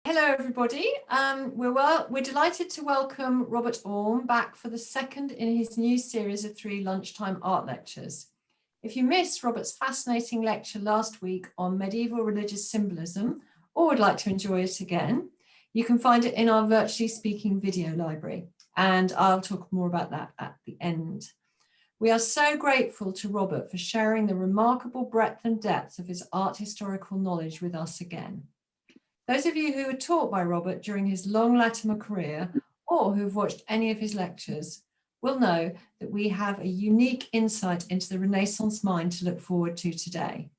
Hello, everybody. We're delighted to welcome Robert Orme back for the second in his new series of 3 lunchtime art lectures. If you missed Robert's fascinating lecture last week on medieval religious symbolism, or would like to enjoy it again, you can find it in our Virtually Speaking video library, and I'll talk more about that at the end. We are so grateful to Robert for sharing the remarkable breadth and depth of his art historical knowledge with us again. Those of you who were taught by Robert during his long Latimer career, or who've watched any of his lectures, will know that we have a unique insight into the Renaissance mind to look forward to today.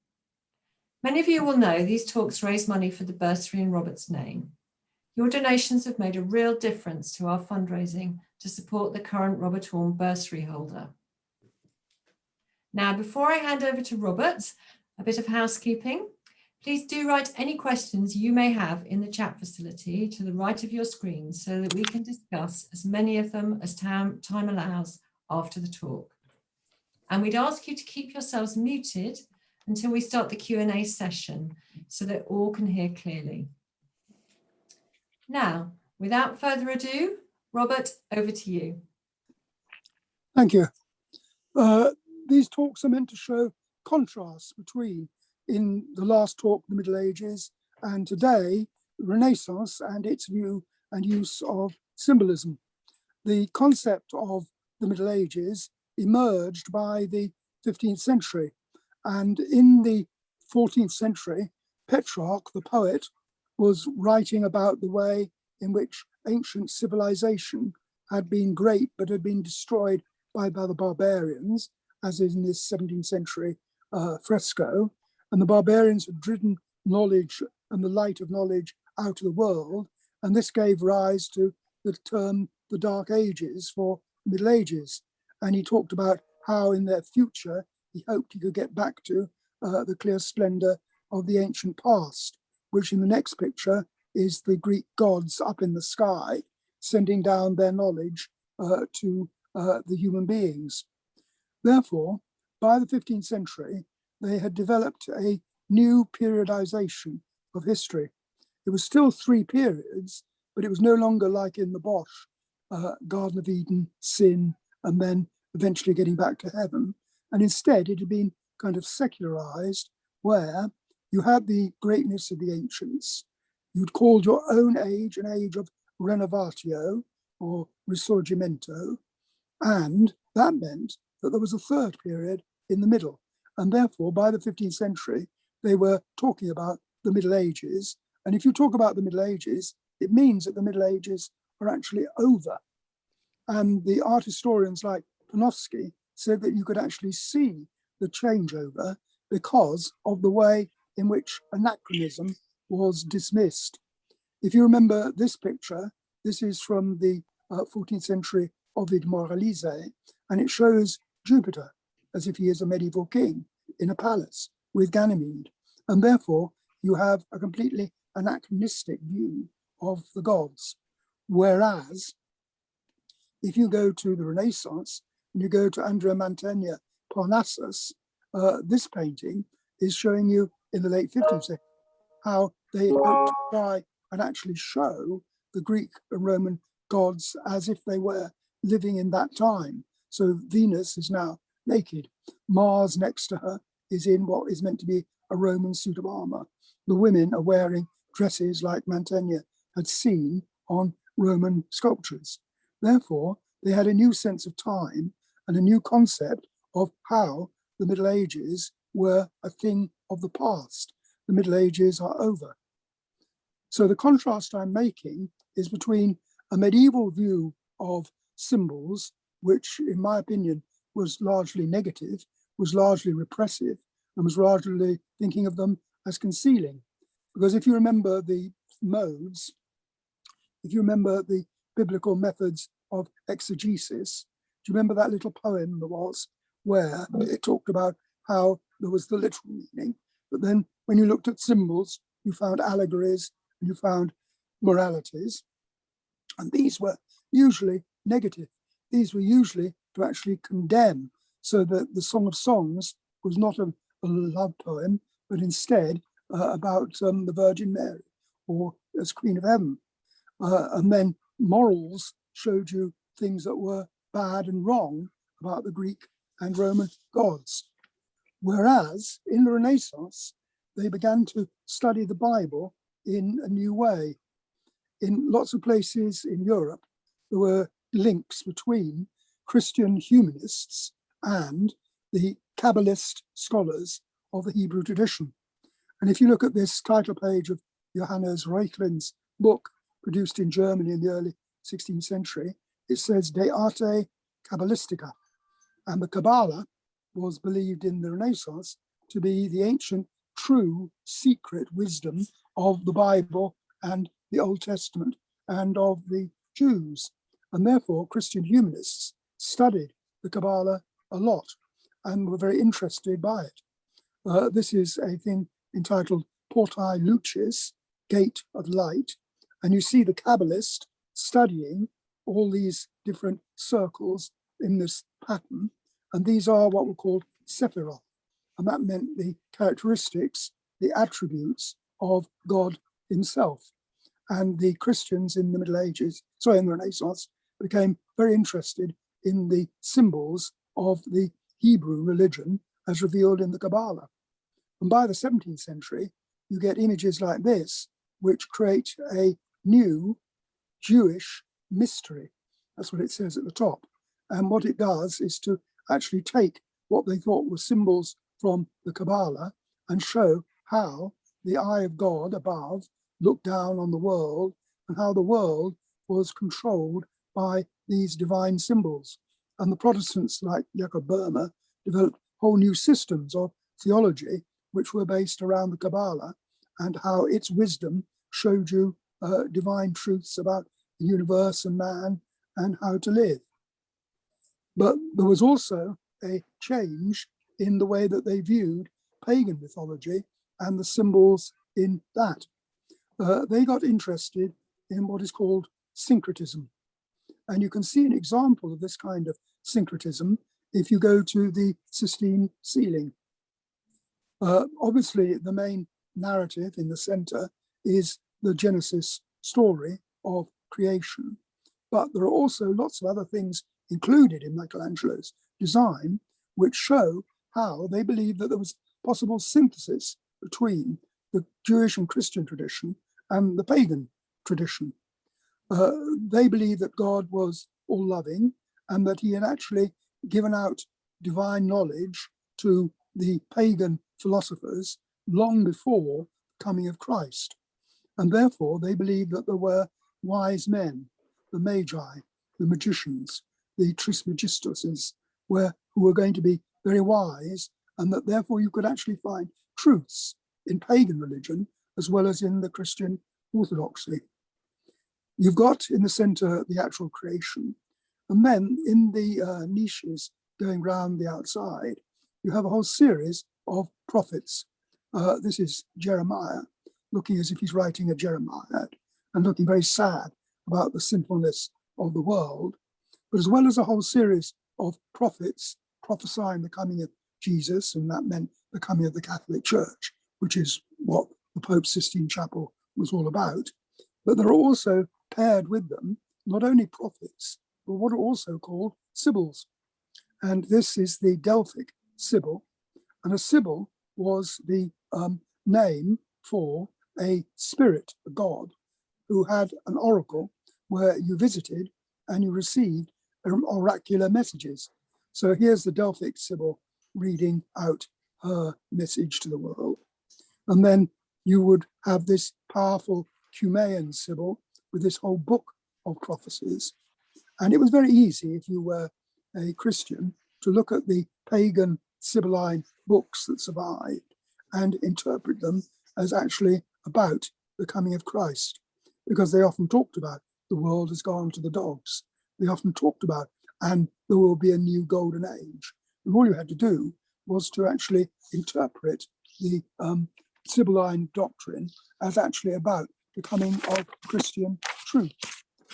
Many of you will know these talks raise money for the bursary in Robert's name. Your donations have made a real difference to our fundraising to support the current Robert Orme bursary holder. Now, before I hand over to Robert, a bit of housekeeping. Please do write any questions you may have in the chat facility to the right of your screen so that we can discuss as many of them as time allows after the talk. And we'd ask you to keep yourselves muted until we start the Q&A session so that all can hear clearly. Now, without further ado, Robert, over to you. Thank you. These talks are meant to show contrasts between, in the last talk, the Middle Ages, and today, the Renaissance and its view and use of symbolism. The concept of the Middle Ages emerged by the 15th century, and in the 14th century, Petrarch, the poet, was writing about the way in which ancient civilization had been great but had been destroyed by the barbarians, as is in this 17th century fresco. And the barbarians had driven knowledge and the light of knowledge out of the world. And this gave rise to the term the Dark Ages for the Middle Ages. And he talked about how in their future, he hoped he could get back to the clear splendor of the ancient past, which in the next picture is the Greek gods up in the sky, sending down their knowledge to the human beings. Therefore, by the 15th century, they had developed a new periodization of history. It was still 3 periods, but it was no longer like in the Bosch, Garden of Eden, sin, and then eventually getting back to heaven. And instead, it had been kind of secularized, where you had the greatness of the ancients. You'd called your own age an age of renovatio or risorgimento, and that meant that there was a 3rd period in the middle. And therefore, by the 15th century, they were talking about the Middle Ages. And if you talk about the Middle Ages, it means that the Middle Ages are actually over. And the art historians like Panofsky said that you could actually see the changeover because of the way in which anachronism was dismissed. If you remember this picture, this is from the 14th century Ovid Moralise, and it shows Jupiter as if he is a medieval king in a palace with Ganymede. And therefore, you have a completely anachronistic view of the gods. Whereas, if you go to the Renaissance and you go to Andrea Mantegna Parnassus, this painting is showing you in the late 15th century how they hoped to try and actually show the Greek and Roman gods as if they were living in that time. So Venus is now naked. Mars next to her is in what is meant to be a Roman suit of armor. The women are wearing dresses like Mantegna had seen on Roman sculptures. Therefore, they had a new sense of time and a new concept of how the Middle Ages were a thing of the past. The Middle Ages are over. So the contrast I'm making is between a medieval view of symbols, which in my opinion was largely negative, was largely repressive, and was largely thinking of them as concealing. Because if you remember the modes, if you remember the biblical methods of exegesis, do you remember that little poem there was where it talked about how there was the literal meaning, but then when you looked at symbols, you found allegories and you found moralities, and these were usually negative. These were usually to actually condemn, so that the Song of Songs was not a love poem, but instead about the Virgin Mary, or as Queen of Heaven. And then morals showed you things that were bad and wrong about the Greek and Roman gods. Whereas in the Renaissance, they began to study the Bible in a new way. In lots of places in Europe, there were links between Christian humanists and the Kabbalist scholars of the Hebrew tradition. And if you look at this title page of Johannes Reuchlin's book, produced in Germany in the early 16th century, it says De Arte Kabbalistica. And the Kabbalah was believed in the Renaissance to be the ancient, true, secret wisdom of the Bible and the Old Testament and of the Jews. And therefore, Christian humanists studied the Kabbalah a lot and were very interested by it. This is a thing entitled Portae Lucis, Gate of Light. And you see the Kabbalist studying all these different circles in this pattern. And these are what were called Sephiroth. And that meant the characteristics, the attributes of God himself. And the Christians in the Middle Ages, in the Renaissance, became very interested in the symbols of the Hebrew religion as revealed in the Kabbalah. And by the 17th century, you get images like this, which create a new Jewish mystery. That's what it says at the top. And what it does is to actually take what they thought were symbols from the Kabbalah and show how the eye of God above looked down on the world and how the world was controlled by these divine symbols. And the Protestants, like Jacob Boehme, developed whole new systems of theology which were based around the Kabbalah and how its wisdom showed you divine truths about the universe and man and how to live. But there was also a change in the way that they viewed pagan mythology and the symbols in that. They got interested in what is called syncretism. And you can see an example of this kind of syncretism if you go to the Sistine ceiling. Obviously, the main narrative in the center is the Genesis story of creation. But there are also lots of other things included in Michelangelo's design, which show how they believed that there was possible synthesis between the Jewish and Christian tradition and the pagan tradition. They believed that God was all-loving and that he had actually given out divine knowledge to the pagan philosophers long before the coming of Christ. And therefore, they believed that there were wise men, the magi, the magicians, the trismegistuses, who were going to be very wise, and that therefore you could actually find truths in pagan religion as well as in the Christian orthodoxy. You've got in the center the actual creation, and then in the niches going round the outside, you have a whole series of prophets. This is Jeremiah, looking as if he's writing a Jeremiah and looking very sad about the sinfulness of the world, but as well as a whole series of prophets prophesying the coming of Jesus, and that meant the coming of the Catholic Church, which is what the Pope's Sistine Chapel was all about. But there are also paired with them not only prophets, but what are also called Sybil's. And this is the Delphic Sybil. And a Sybil was the name for a spirit, a god, who had an oracle where you visited and you received oracular messages. So here's the Delphic Sybil reading out her message to the world. And then you would have this powerful Cumaean Sybil with this whole book of prophecies. And it was very easy, if you were a Christian, to look at the pagan Sibylline books that survived and interpret them as actually about the coming of Christ, because they often talked about the world has gone to the dogs. They often talked about, and there will be a new golden age. And all you had to do was to actually interpret the Sibylline doctrine as actually about the coming of Christian truth.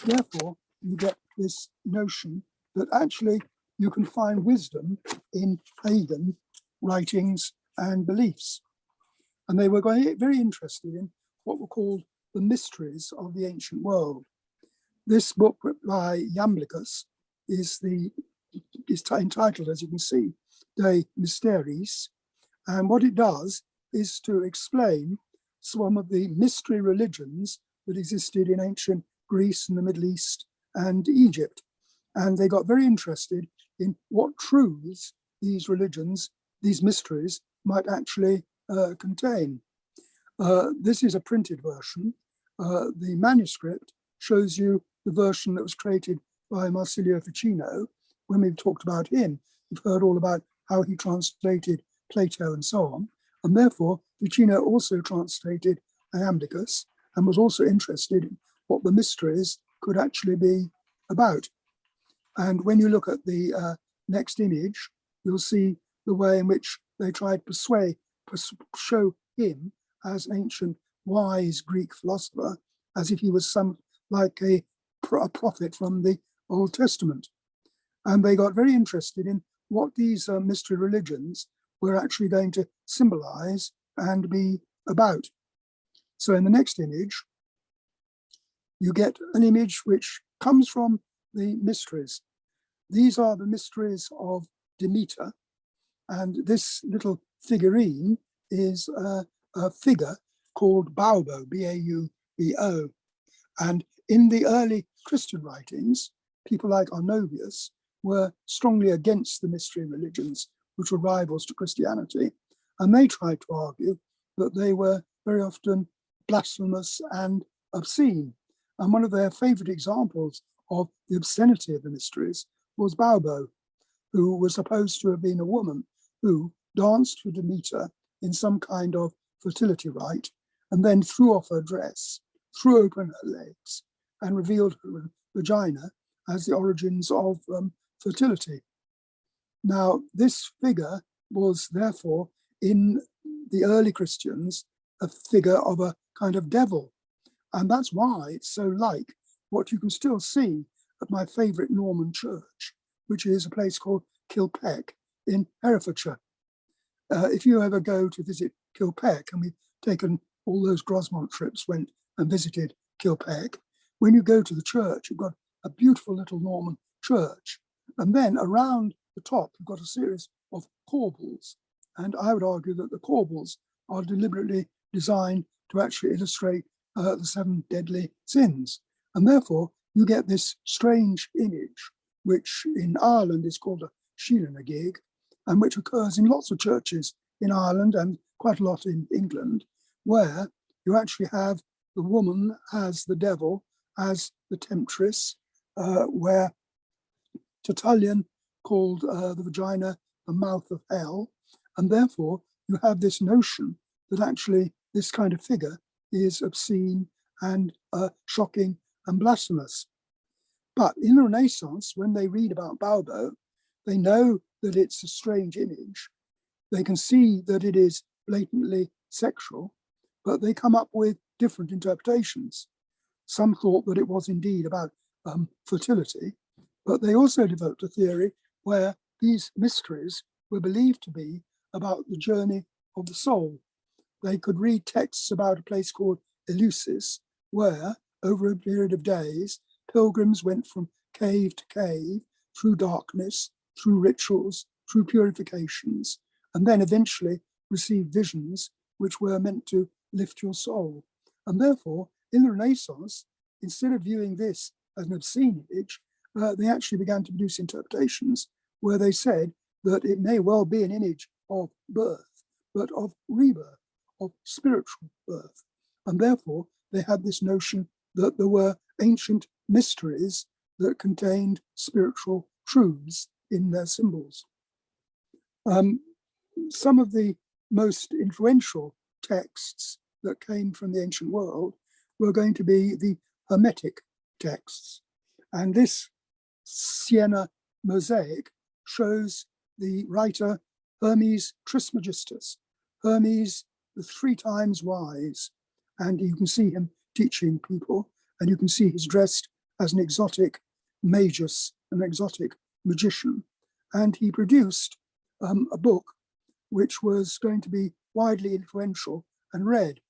Therefore, you get this notion that actually you can find wisdom in pagan writings and beliefs. And they were very interested in what were called the mysteries of the ancient world. This book by Iamblichus is entitled, as you can see, De Mysteris, and what it does is to explain some of the mystery religions that existed in ancient Greece and the Middle East and Egypt. And they got very interested in what truths these religions, these mysteries, might actually contain. This is a printed version. The manuscript shows you the version that was created by Marsilio Ficino. When we've talked about him, we've heard all about how he translated Plato and so on. And therefore, Ficino also translated Iamblichus and was also interested in what the mysteries could actually be about. And when you look at the next image, you'll see the way in which they tried to show him as an ancient, wise Greek philosopher, as if he was like a prophet from the Old Testament. And they got very interested in what these mystery religions were actually going to symbolize and be about. So in the next image, you get an image which comes from the mysteries. These are the mysteries of Demeter, and this little figurine is a figure called Baubo, B-A-U-B-O. And in the early Christian writings, people like Arnobius were strongly against the mystery religions, which were rivals to Christianity. And they tried to argue that they were very often blasphemous and obscene. And one of their favorite examples of the obscenity of the mysteries was Baubo, who was supposed to have been a woman who danced for Demeter in some kind of fertility rite, and then threw off her dress, threw open her legs, and revealed her vagina as the origins of fertility. Now, this figure was therefore, in the early Christians, a figure of a kind of devil. And that's why it's so like what you can still see at my favorite Norman church, which is a place called Kilpeck in Herefordshire. If you ever go to visit Kilpeck, and we've taken all those Grosmont trips, went and visited Kilpeck, when you go to the church, you've got a beautiful little Norman church. And then around the top, you've got a series of corbels. And I would argue that the corbels are deliberately designed to actually illustrate the 7 deadly sins. And therefore, you get this strange image, which in Ireland is called a Sheelanagig, and which occurs in lots of churches in Ireland and quite a lot in England, where you actually have the woman as the devil, as the temptress, where Tertullian called the vagina the mouth of hell. And therefore, you have this notion that actually this kind of figure is obscene and shocking and blasphemous. But in the Renaissance, when they read about Baubo, they know that it's a strange image. They can see that it is blatantly sexual, but they come up with different interpretations. Some thought that it was indeed about fertility, but they also developed a theory where these mysteries were believed to be about the journey of the soul. They could read texts about a place called Eleusis, where over a period of days, pilgrims went from cave to cave, through darkness, through rituals, through purifications, and then eventually received visions which were meant to lift your soul. And therefore, in the Renaissance, instead of viewing this as an obscene image, they actually began to produce interpretations where they said that it may well be an image of birth, but of rebirth, of spiritual birth. And therefore, they had this notion that there were ancient mysteries that contained spiritual truths in their symbols. Some of the most influential texts that came from the ancient world were going to be the Hermetic texts. And this Siena mosaic shows the writer Hermes Trismegistus, Hermes the 3 times wise. And you can see him teaching people, and you can see he's dressed as an exotic magus, an exotic magician. And he produced a book which was going to be widely influential and read.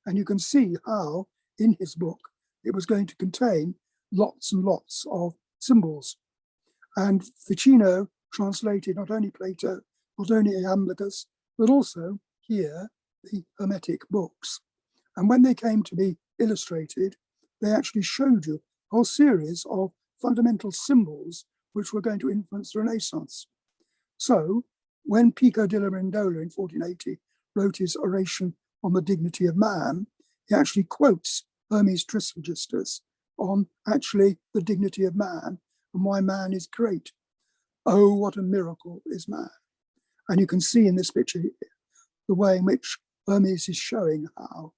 And you can see how in his book, it was going to contain lots and lots of symbols. And Ficino translated not only Plato, not only Iamblichus, but also here the Hermetic books. And when they came to be illustrated, they actually showed you a whole series of fundamental symbols which were going to influence the Renaissance. So when Pico della Mirandola in 1480 wrote his oration on the dignity of man, he actually quotes Hermes Trismegistus on actually the dignity of man and why man is great. Oh, what a miracle is man. And you can see in this picture here, the way in which Hermes is showing how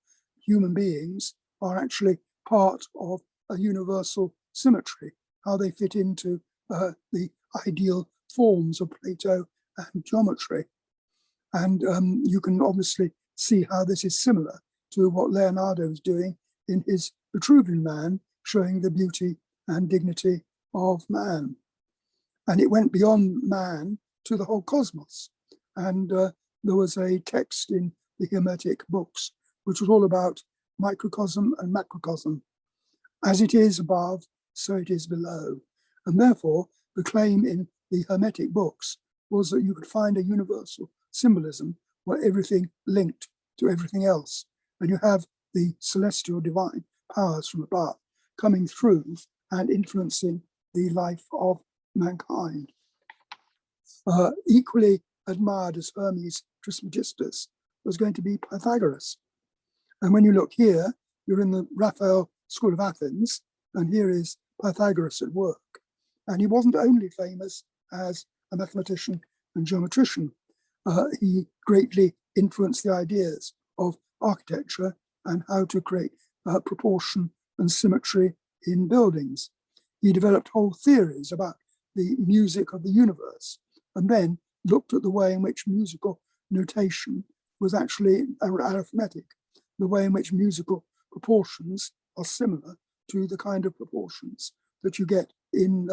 human beings are actually part of a universal symmetry, how they fit into the ideal forms of Plato and geometry. And you can obviously see how this is similar to what Leonardo is doing in his Vitruvian Man, showing the beauty and dignity of man. And it went beyond man to the whole cosmos. And there was a text in the Hermetic books, which was all about microcosm and macrocosm. As it is above, so it is below. And therefore, the claim in the Hermetic books was that you could find a universal symbolism where everything linked to everything else. And you have the celestial divine powers from above coming through and influencing the life of mankind. Equally admired as Hermes Trismegistus was going to be Pythagoras. And when you look here, you're in the Raphael School of Athens, and here is Pythagoras at work. And he wasn't only famous as a mathematician and geometrician, he greatly influenced the ideas of architecture and how to create proportion and symmetry in buildings. He developed whole theories about the music of the universe, and then looked at the way in which musical notation was actually arithmetic, the way in which musical proportions are similar to the kind of proportions that you get in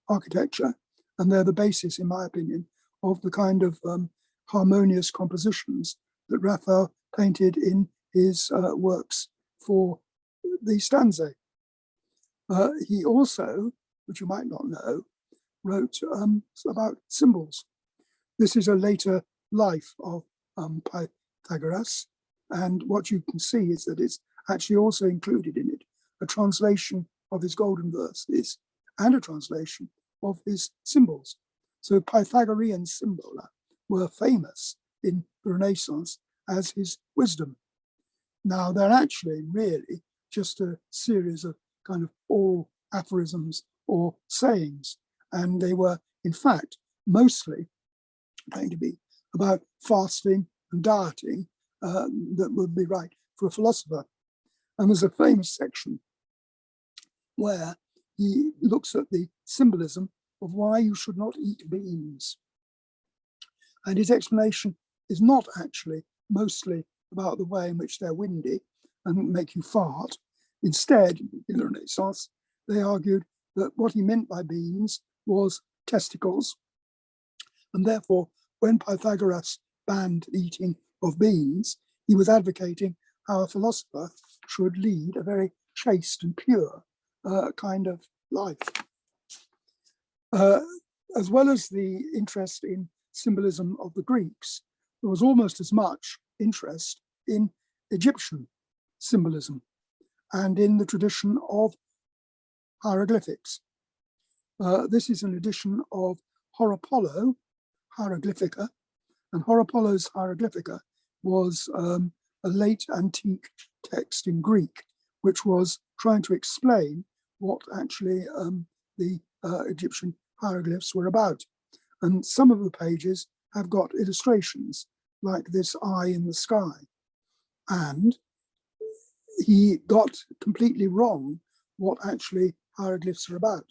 architecture. And they're the basis, in my opinion, of the kind of harmonious compositions that Raphael painted in his works for the stanze. He also, which you might not know, wrote about symbols. This is a later life of Pythagoras, and what you can see is that it's actually also included in it a translation of his golden verses and a translation of his symbols. So Pythagorean symbola were famous in the Renaissance as his wisdom. Now they're actually really just a series of kind of oral aphorisms or sayings, and they were in fact mostly going to be about fasting and dieting that would be right for a philosopher. And there's a famous section where he looks at the symbolism of why you should not eat beans. And his explanation is not actually mostly about the way in which they're windy and make you fart. Instead, in the Renaissance, they argued that what he meant by beans was testicles. And therefore, when Pythagoras banned eating of beans, he was advocating how a philosopher should lead a very chaste and pure kind of life. As well as the interest in symbolism of the Greeks, there was almost as much interest in Egyptian symbolism and in the tradition of hieroglyphics. This is an edition of Horopolo Hieroglyphica, and Horopolo's Hieroglyphica was a late antique text in Greek, which was trying to explain what actually the Egyptian hieroglyphs were about. And some of the pages have got illustrations like this eye in the sky. And he got completely wrong what actually hieroglyphs are about.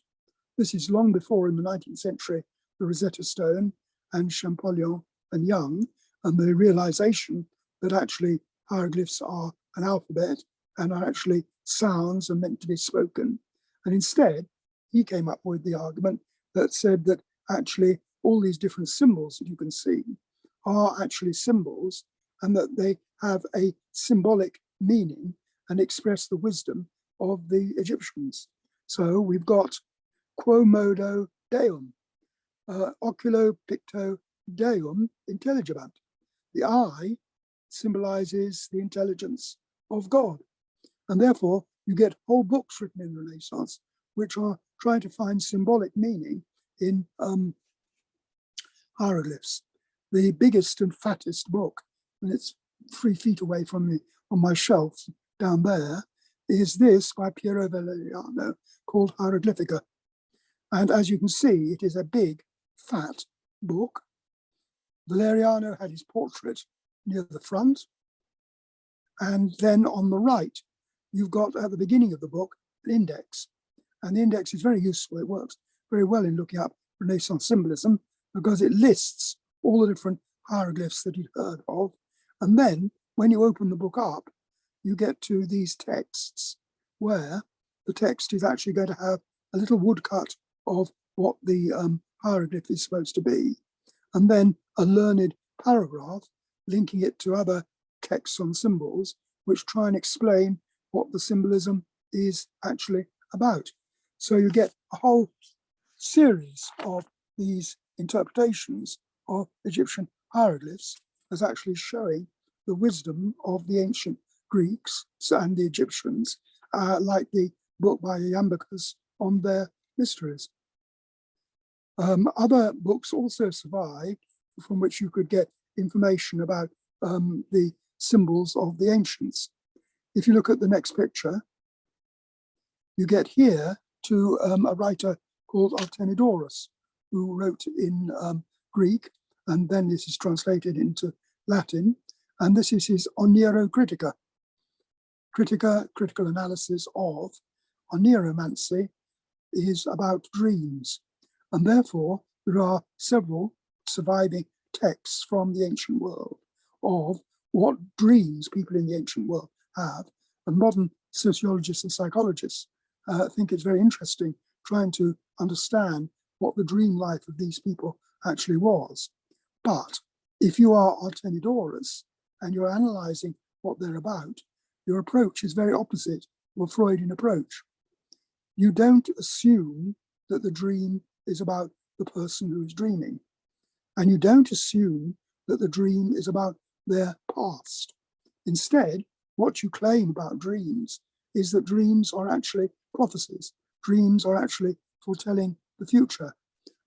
This is long before, in the 19th century, the Rosetta Stone and Champollion and Young, and the realization that actually hieroglyphs are an alphabet and are actually sounds and meant to be spoken. And instead, he came up with the argument that said that actually all these different symbols that you can see are actually symbols, and that they have a symbolic meaning, and express the wisdom of the Egyptians. So we've got quo modo deum, oculo picto deum intelligibant. The eye symbolizes the intelligence of God. And therefore, you get whole books written in the Renaissance, which are trying to find symbolic meaning in hieroglyphs. The biggest and fattest book, and it's 3 feet away from me on my shelf down there, is this by Piero Valeriano called Hieroglyphica. And as you can see, it is a big, fat book. Valeriano had his portrait near the front. And then on the right, you've got at the beginning of the book an index. And the index is very useful. It works very well in looking up Renaissance symbolism because it lists all the different hieroglyphs that you'd heard of. And then when you open the book up, you get to these texts where the text is actually going to have a little woodcut of what the hieroglyph is supposed to be, and then a learned paragraph linking it to other texts on symbols, which try and explain what the symbolism is actually about. So you get a whole series of these interpretations of Egyptian hieroglyphs as actually showing the wisdom of the ancient Greeks and the Egyptians, like the book by Iamblichus on their mysteries. Other books also survive from which you could get information about the symbols of the ancients. If you look at the next picture, you get here to a writer called Artemidorus, who wrote in Greek, and then this is translated into Latin, and this is his Onerocritica. Critical analysis of oneromancy is about dreams, and therefore there are several surviving texts from the ancient world of what dreams people in the ancient world have, and modern sociologists and psychologists think it's very interesting trying to understand what the dream life of these people actually was. But if you are Artemidorus and you're analysing what they're about, your approach is very opposite of a Freudian approach. You don't assume that the dream is about the person who is dreaming, and you don't assume that the dream is about their past. Instead, what you claim about dreams is that dreams are actually prophecies. Dreams are actually foretelling the future.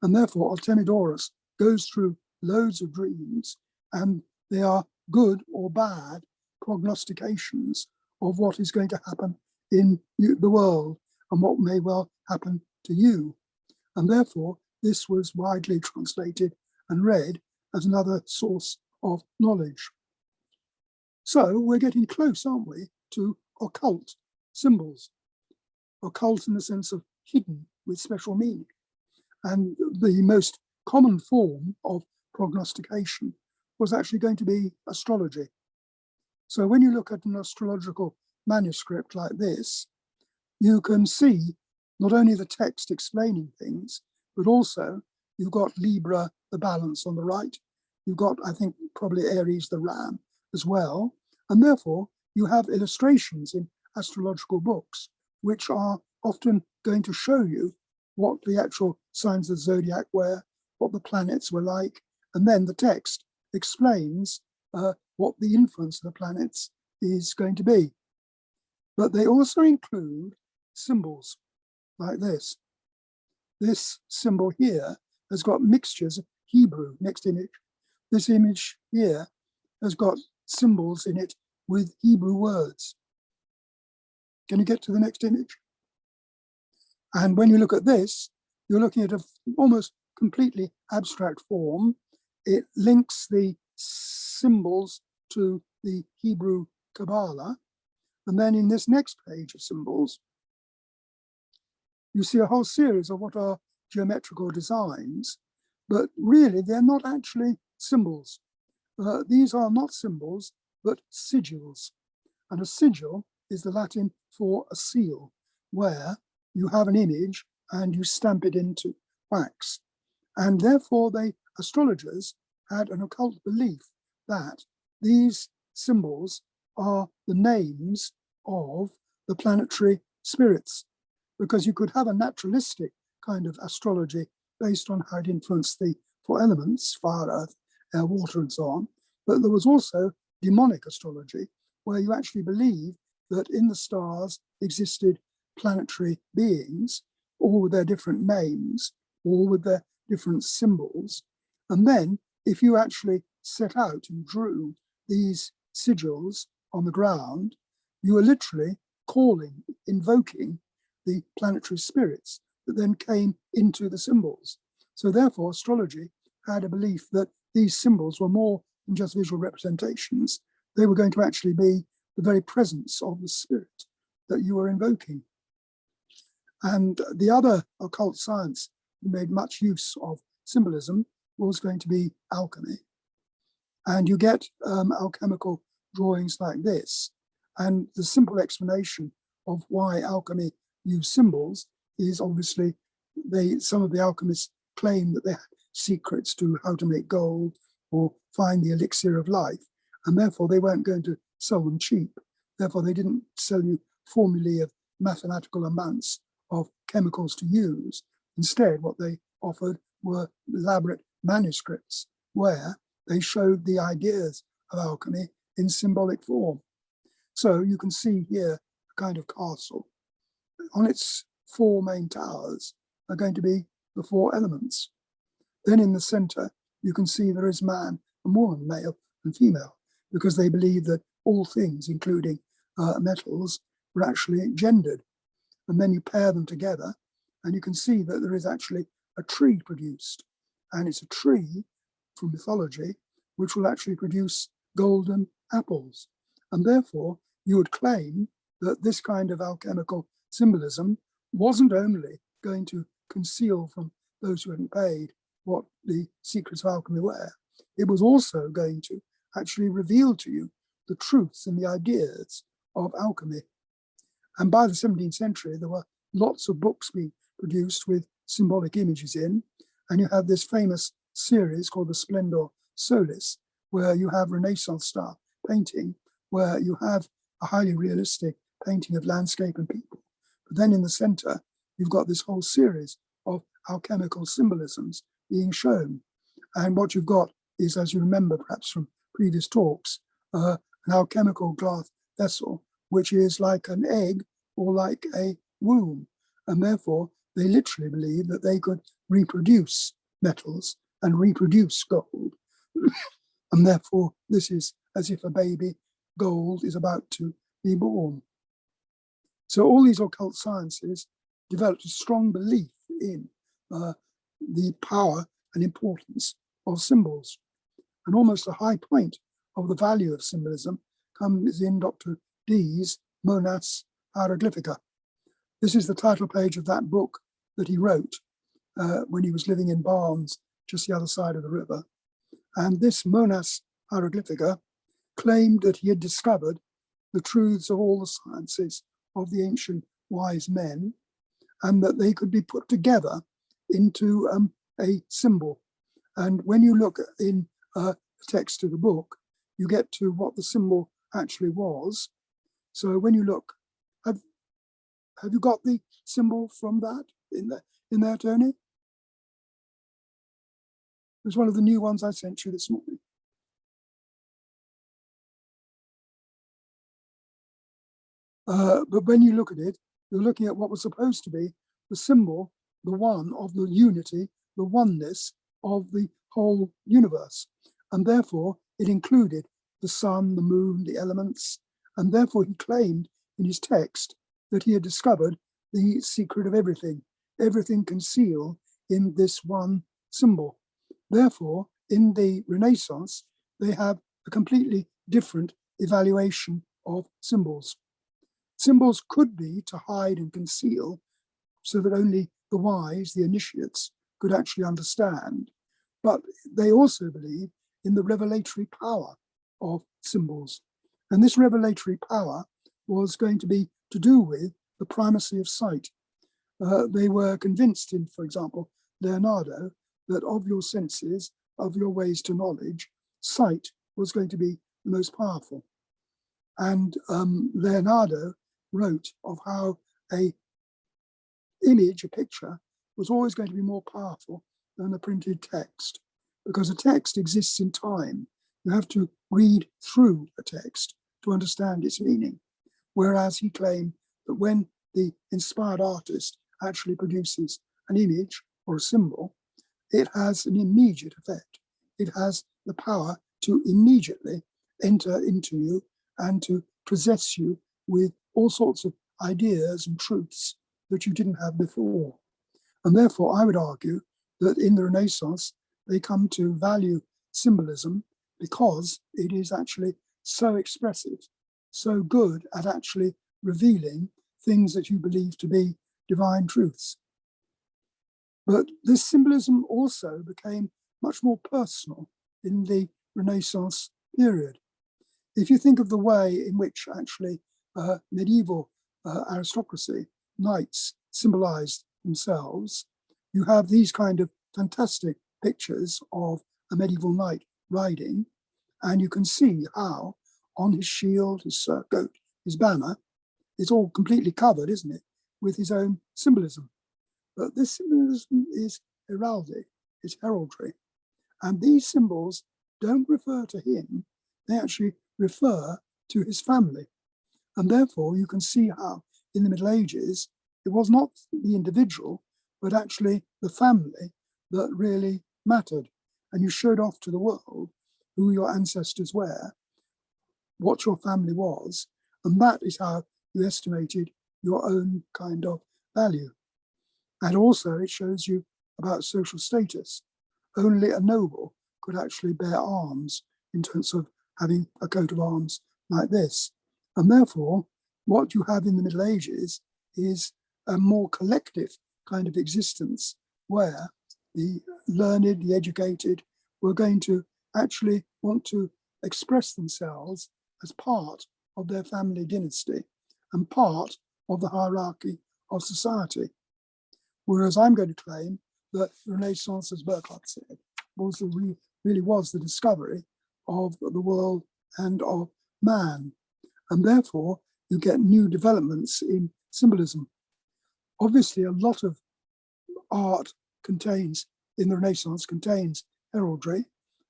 And therefore, Artemidorus goes through loads of dreams, and they are good or bad prognostications of what is going to happen in the world and what may well happen to you. And therefore, this was widely translated and read as another source of knowledge. So we're getting close, aren't we, to occult symbols. Occult in the sense of hidden with special meaning. And the most common form of prognostication was actually going to be astrology. So when you look at an astrological manuscript like this, you can see not only the text explaining things, but also you've got Libra, the balance on the right. You've got, I think, probably Aries, the ram as well. And therefore, you have illustrations in astrological books, which are often going to show you what the actual signs of the zodiac were, what the planets were like, and then the text explains what the influence of the planets is going to be. But they also include symbols like this. This symbol here has got mixtures of Hebrew, next image. This image here has got symbols in it with Hebrew words. Can you get to the next image? And when you look at this, you're looking at an almost completely abstract form. It links the symbols to the Hebrew Kabbalah. And then in this next page of symbols, you see a whole series of what are geometrical designs, but really they're not actually symbols. These are not symbols, but sigils. And a sigil is the Latin for a seal, where you have an image and you stamp it into wax. And therefore, astrologers had an occult belief that these symbols are the names of the planetary spirits, because you could have a naturalistic kind of astrology based on how it influenced the four elements, fire, earth, air, water, and so on. But there was also demonic astrology, where you actually believe that in the stars existed planetary beings, all with their different names, all with their different symbols. And then if you actually set out and drew these sigils on the ground, you were literally calling, invoking the planetary spirits that then came into the symbols. So therefore, astrology had a belief that these symbols were more than just visual representations. They were going to actually be the very presence of the spirit that you were invoking. And the other occult science that made much use of symbolism was going to be alchemy. And you get alchemical drawings like this. And the simple explanation of why alchemy used symbols is obviously some of the alchemists claim that they had secrets to how to make gold or find the elixir of life. And therefore they weren't going to sell them cheap. Therefore they didn't sell you formulae of mathematical amounts of chemicals to use. Instead, what they offered were elaborate manuscripts where they showed the ideas of alchemy in symbolic form. So you can see here a kind of castle. On its four main towers are going to be the four elements. Then in the center, you can see there is man and woman, male and female, because they believe that all things, including metals, were actually gendered. And then you pair them together and you can see that there is actually a tree produced. And it's a tree from mythology which will actually produce golden apples. And therefore, you would claim that this kind of alchemical symbolism wasn't only going to conceal from those who hadn't paid what the secrets of alchemy were, it was also going to actually reveal to you the truths and the ideas of alchemy. And by the 17th century, there were lots of books being produced with symbolic images in, and you have this famous series called the Splendor Solis, where you have Renaissance style painting, where you have a highly realistic painting of landscape and people. But then in the center, you've got this whole series of alchemical symbolisms being shown. And what you've got is, as you remember perhaps from previous talks, an alchemical glass vessel, which is like an egg or like a womb. And therefore, they literally believe that they could reproduce metals and reproduce gold. And therefore, this is as if a baby gold is about to be born. So all these occult sciences developed a strong belief in the power and importance of symbols. And almost the high point of the value of symbolism comes in Dr. Dee's Monas Hieroglyphica. This is the title page of that book that he wrote when he was living in Barnes, just the other side of the river. And this Monas Hieroglyphica claimed that he had discovered the truths of all the sciences of the ancient wise men, and that they could be put together into a symbol. And when you look in the text of the book, you get to what the symbol actually was. So when you look, have you got the symbol from that in there, Tony? It was one of the new ones I sent you this morning. But when you look at it, you're looking at what was supposed to be the symbol, the one of the unity, the oneness of the whole universe. And therefore, it included the sun, the moon, the elements. And therefore, he claimed in his text that he had discovered the secret of everything concealed in this one symbol. Therefore, in the Renaissance, they have a completely different evaluation of symbols. Symbols could be to hide and conceal so that only the wise, the initiates, could actually understand. But they also believe in the revelatory power of symbols. And this revelatory power was going to be to do with the primacy of sight. They were convinced in, for example, Leonardo, that of your senses, of your ways to knowledge, sight was going to be the most powerful. And Leonardo wrote of how a image, a picture, was always going to be more powerful than a printed text, because a text exists in time. You have to read through a text to understand its meaning. Whereas he claimed that when the inspired artist actually produces an image or a symbol, it has an immediate effect. It has the power to immediately enter into you and to possess you with all sorts of ideas and truths that you didn't have before. And therefore, I would argue that in the Renaissance, they come to value symbolism because it is actually so expressive, so good at actually revealing things that you believe to be divine truths. But this symbolism also became much more personal in the Renaissance period. If you think of the way in which actually medieval aristocracy, knights, symbolized themselves, you have these kind of fantastic pictures of a medieval knight riding, and you can see how on his shield, his surcoat, his banner, it's all completely covered, isn't it, with his own symbolism. But this symbolism is heraldic, it's heraldry. And these symbols don't refer to him, they actually refer to his family. And therefore you can see how in the Middle Ages, it was not the individual, but actually the family that really mattered. And you showed off to the world who your ancestors were, what your family was, and that is how you estimated your own kind of value. And also it shows you about social status. Only a noble could actually bear arms in terms of having a coat of arms like this. And therefore, what you have in the Middle Ages is a more collective kind of existence where the learned, the educated were going to actually want to express themselves as part of their family dynasty and part of the hierarchy of society. Whereas I'm going to claim that Renaissance, as Burckhardt said, really was the discovery of the world and of man. And therefore, you get new developments in symbolism. Obviously, a lot of art in the Renaissance contains heraldry.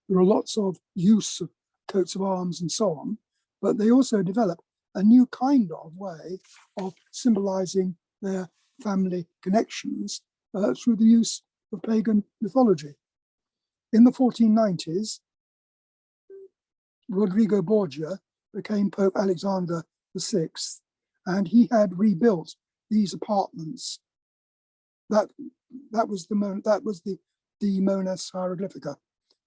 There are lots of use of coats of arms and so on, but they also develop a new kind of way of symbolizing their family connections through the use of pagan mythology. In the 1490s, Rodrigo Borgia became Pope Alexander VI, and he had rebuilt these apartments. That was the Monas Hieroglyphica,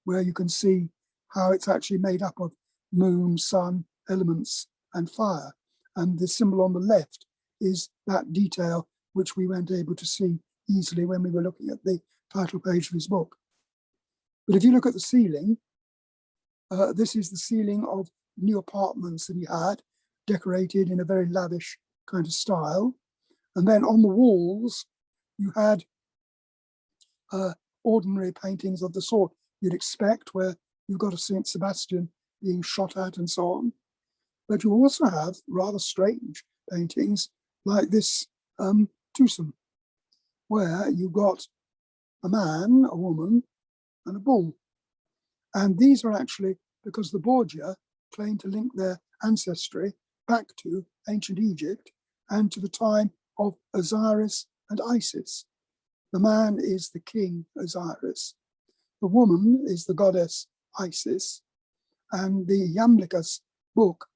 where you can see how it's actually made up of moon, sun, elements, and fire. And the symbol on the left is that detail which we weren't able to see easily when we were looking at the title page of his book. But if you look at the ceiling, this is the ceiling of new apartments that he had, decorated in a very lavish kind of style. And then on the walls, you had ordinary paintings of the sort you'd expect, where you've got a Saint Sebastian being shot at and so on. But you also have rather strange paintings like this twosome, where you've got a man, a woman, and a bull. And these are actually because the Borgia claimed to link their ancestry back to ancient Egypt and to the time of Osiris and Isis. The man is the king Osiris. The woman is the goddess Isis. And the Iamblichus book,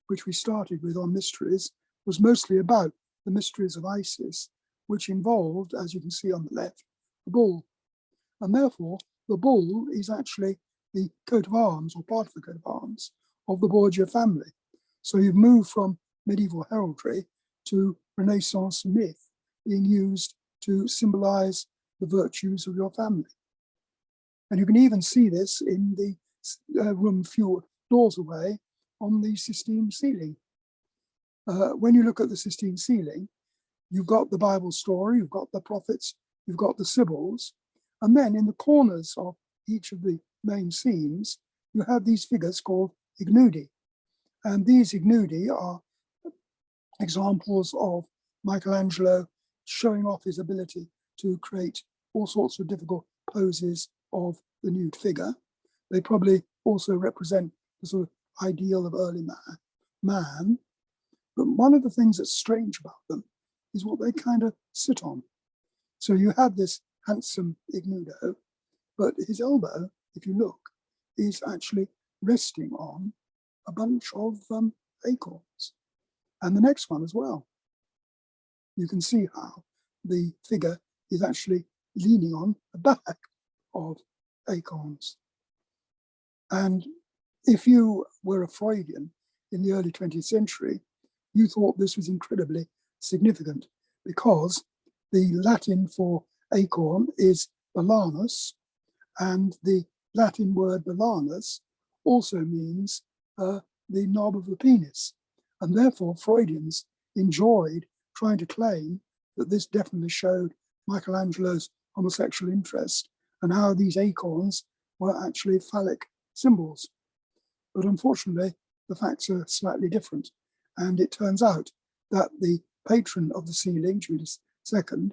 which we started with on mysteries, was mostly about the mysteries of Isis, which involved, as you can see on the left, a bull. And therefore, the bull is actually the coat of arms, or part of the coat of arms, of the Borgia family. So you've moved from medieval heraldry to Renaissance myth being used to symbolize the virtues of your family. And you can even see this in the room few doors away on the Sistine ceiling. When you look at the Sistine ceiling, you've got the Bible story, you've got the prophets, you've got the Sybil's, and then in the corners of each of the main scenes, you have these figures called ignudi. And these ignudi are examples of Michelangelo showing off his ability to create all sorts of difficult poses of the nude figure. They probably also represent the sort of ideal of early man. But one of the things that's strange about them is what they kind of sit on. So you have this handsome ignudo, but his elbow, if you look, is actually resting on a bunch of acorns. And the next one as well. You can see how the figure is actually leaning on the back of acorns. And if you were a Freudian in the early 20th century, you thought this was incredibly significant because the Latin for acorn is balanus, and the Latin word balanus also means the knob of the penis. And therefore, Freudians enjoyed trying to claim that this definitely showed Michelangelo's homosexual interest and how these acorns were actually phallic symbols. But unfortunately, the facts are slightly different. And it turns out that the patron of the ceiling, Julius II,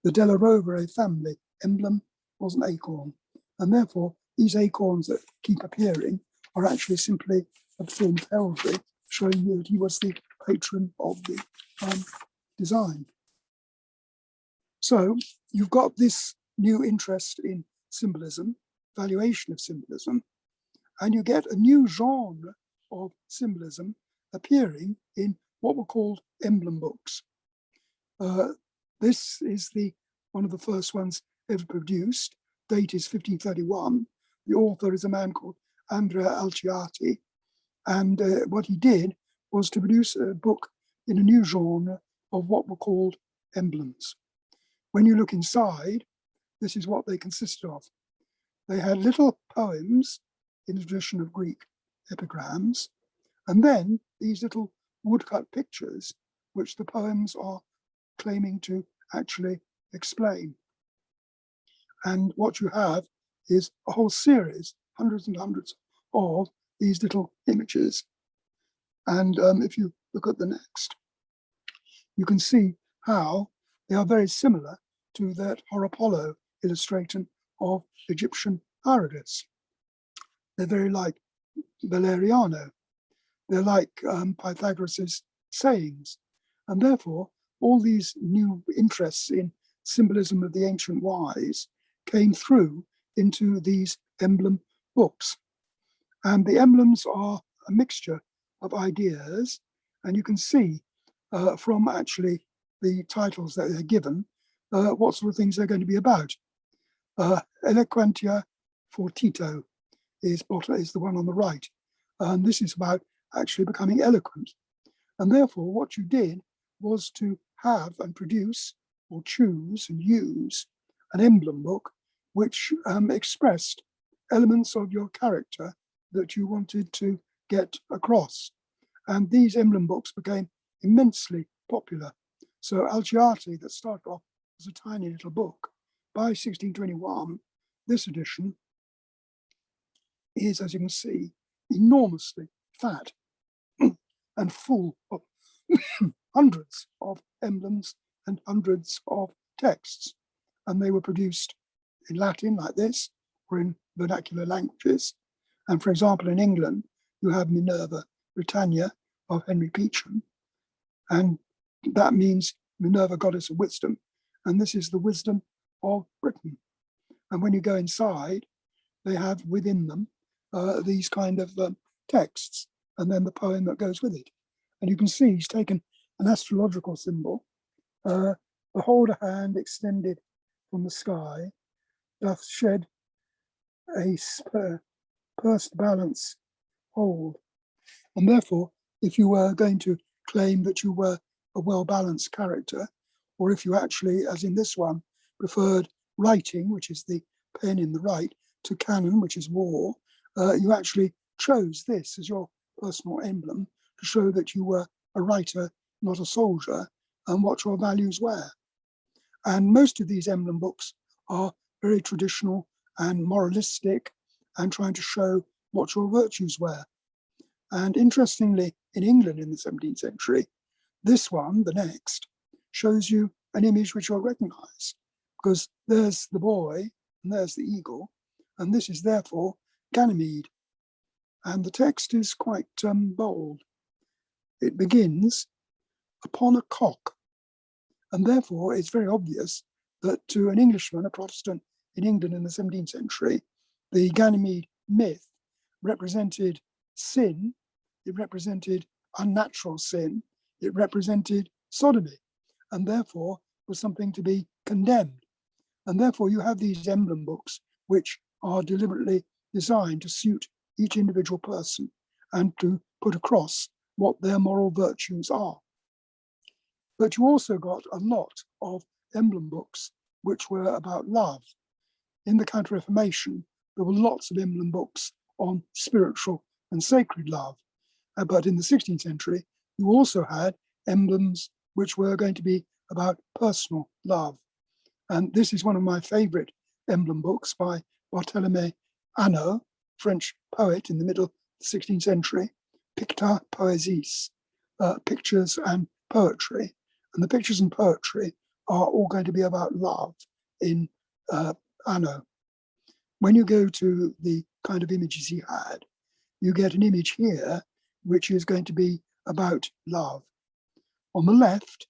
the Della Rovere family emblem was an acorn. And therefore, these acorns that keep appearing are actually simply a form of heraldry, showing that he was the patron of the design. So you've got this new interest in symbolism, valuation of symbolism, and you get a new genre of symbolism appearing in what were called emblem books. This is one of the first ones ever produced. Date is 1531. The author is a man called Andrea Alciati. And what he did was to produce a book in a new genre of what were called emblems. When you look inside, this is what they consisted of. They had little poems in the tradition of Greek epigrams, and then these little woodcut pictures, which the poems are claiming to actually explain. And what you have is a whole series, hundreds and hundreds of these little images. And if you look at the next, you can see how they are very similar to that Horopolo illustration of Egyptian Herodotus. They're very like Valeriano. They're like Pythagoras' sayings. And therefore, all these new interests in symbolism of the ancient wise came through into these emblem books. And the emblems are a mixture of ideas, and you can see from actually the titles that they're given what sort of things they're going to be about. Eloquentia fortito is the one on the right, and this is about actually becoming eloquent. And therefore, what you did was to have and produce or choose and use an emblem book which expressed elements of your character that you wanted to get across. And these emblem books became immensely popular. So Alciati, that started off as a tiny little book, by 1621, this edition is, as you can see, enormously fat and full of hundreds of emblems and hundreds of texts. And they were produced in Latin like this, or in vernacular languages. And for example, in England, you have Minerva Britannia of Henry Peacham. And that means Minerva, goddess of wisdom. And this is the wisdom of Britain. And when you go inside, they have within them these kind of texts, and then the poem that goes with it. And you can see he's taken an astrological symbol. Behold, a hand extended from the sky doth shed a pursed balance hold. And therefore, if you were going to claim that you were a well-balanced character, or if you actually, as in this one, preferred writing, which is the pen in the right, to cannon, which is war, you actually chose this as your personal emblem to show that you were a writer, not a soldier, and what your values were. And most of these emblem books are very traditional and moralistic and trying to show what your virtues were. And interestingly, in England in the 17th century, this one, the next, shows you an image which you'll recognize, because there's the boy and there's the eagle, and this is therefore Ganymede. And the text is quite bold. It begins upon a cock, and therefore it's very obvious that to an Englishman, a Protestant in England in the 17th century, the Ganymede myth represented sin, it represented unnatural sin, it represented sodomy, and therefore was something to be condemned. And therefore you have these emblem books which are deliberately designed to suit each individual person and to put across what their moral virtues are. But you also got a lot of emblem books which were about love. In the Counter-Reformation, there were lots of emblem books on spiritual and sacred love. But in the 16th century, you also had emblems which were going to be about personal love. And this is one of my favorite emblem books by Barthélemy Anneau, French poet in the middle of the 16th century, Picta Poésis, pictures and poetry. And the pictures and poetry are all going to be about love in Anneau. When you go to the kind of images he had, you get an image here which is going to be about love. On the left,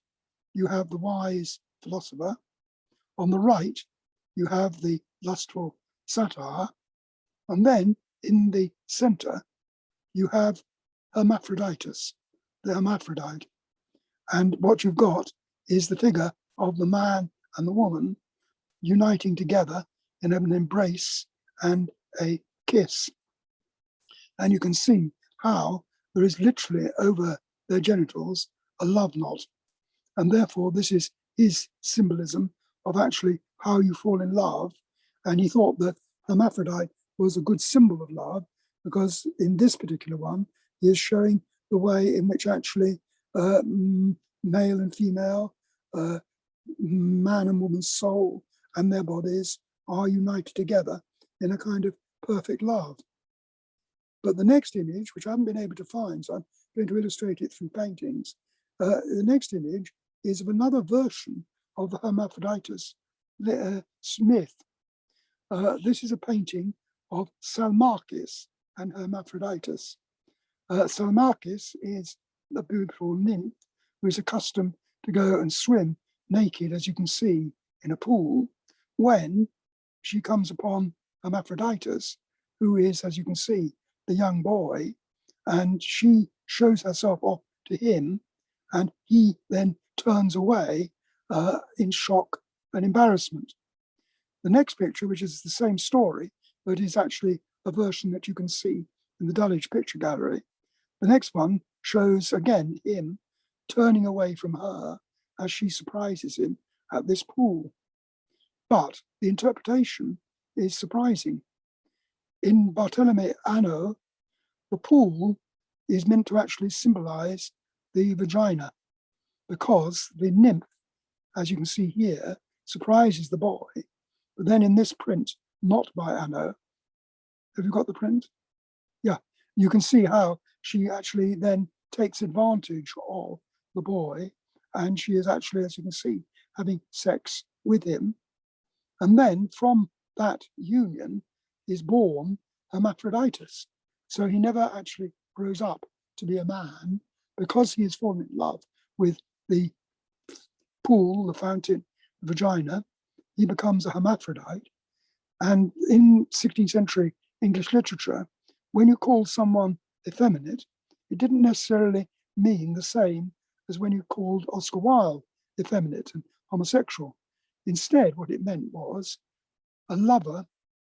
you have the wise philosopher. On the right, you have the lustful satyr. And then in the center, you have Hermaphroditus, the hermaphrodite. And what you've got is the figure of the man and the woman uniting together in an embrace and a kiss. And you can see how there is literally over their genitals a love knot. And therefore, this is his symbolism of actually how you fall in love. And he thought that hermaphrodite was a good symbol of love, because in this particular one, he is showing the way in which actually male and female, man and woman's soul and their bodies are united together in a kind of perfect love. But the next image, which I haven't been able to find, so I'm going to illustrate it through paintings, the next image is of another version of the Hermaphroditus myth. This is a painting of Salmacis and Hermaphroditus. Salmacis is a beautiful nymph who is accustomed to go and swim naked, as you can see, in a pool, when she comes upon Hermaphroditus, who is, as you can see, the young boy, and she shows herself off to him, and he then turns away in shock and embarrassment. The next picture, which is the same story, but is actually a version that you can see in the Dulwich Picture Gallery. The next one shows, again, him turning away from her as she surprises him at this pool. But the interpretation is surprising. In Barthélemy Anneau, the pool is meant to actually symbolize the vagina, because the nymph, as you can see here, surprises the boy. But then in this print, not by Anneau, have you got the print? Yeah, you can see how she actually then takes advantage of the boy, and she is actually, as you can see, having sex with him. And then from that union is born Hermaphroditus. So he never actually grows up to be a man, because he has fallen in love with the pool, the fountain, the vagina. He becomes a hermaphrodite. And in 16th century English literature, when you called someone effeminate, it didn't necessarily mean the same as when you called Oscar Wilde effeminate and homosexual. Instead, what it meant was a lover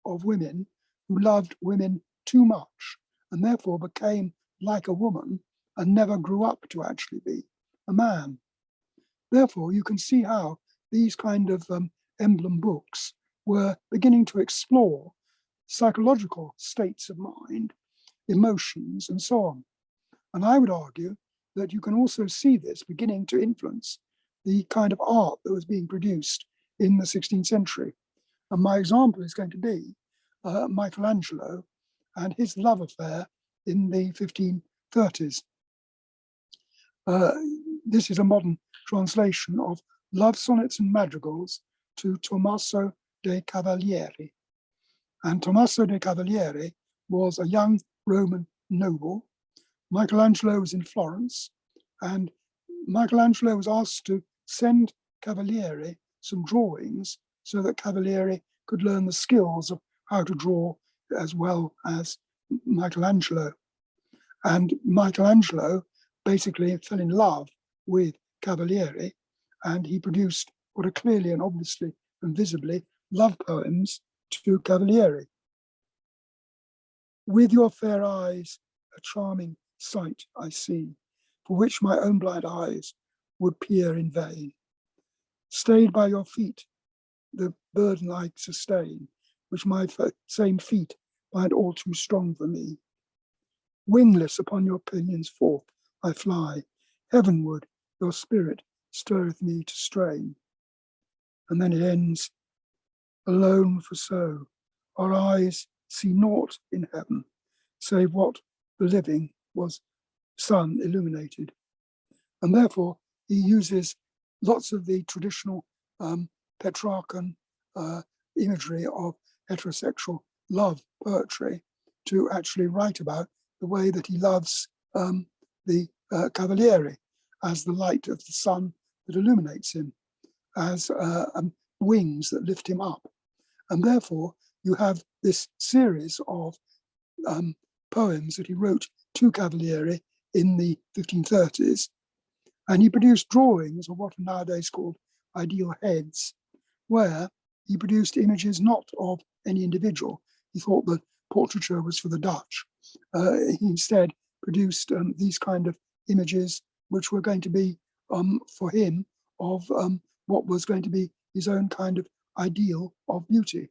of women who loved women too much and therefore became like a woman and never grew up to actually be a man. Therefore, you can see how these kind of emblem books were beginning to explore psychological states of mind, emotions, and so on. And I would argue that you can also see this beginning to influence the kind of art that was being produced in the 16th century. And my example is going to be Michelangelo and his love affair in the 30s. This is a modern translation of Love Sonnets and Madrigals to Tommaso de Cavalieri. And Tommaso de Cavalieri was a young Roman noble. Michelangelo was in Florence, and Michelangelo was asked to send Cavalieri some drawings so that Cavalieri could learn the skills of how to draw as well as Michelangelo. And Michelangelo basically fell in love with Cavalieri, and he produced what are clearly and obviously and visibly love poems to Cavalieri. With your fair eyes, a charming sight I see, for which my own blind eyes would peer in vain. Stayed by your feet, the burden I sustain, which my same feet find all too strong for me. Wingless upon your pinions forth I fly, heavenward your spirit stirreth me to strain. And then it ends, alone for so, our eyes see naught in heaven, save what the living was sun illuminated. And therefore he uses lots of the traditional Petrarchan imagery of heterosexual love poetry to actually write about the way that he loves the Cavalieri as the light of the sun that illuminates him, as wings that lift him up. And therefore you have this series of poems that he wrote to Cavalieri in the 1530s, and he produced drawings of what are nowadays called ideal heads, where he produced images not of any individual. He thought that portraiture was for the Dutch. He instead produced these kind of images which were going to be for him of what was going to be his own kind of ideal of beauty.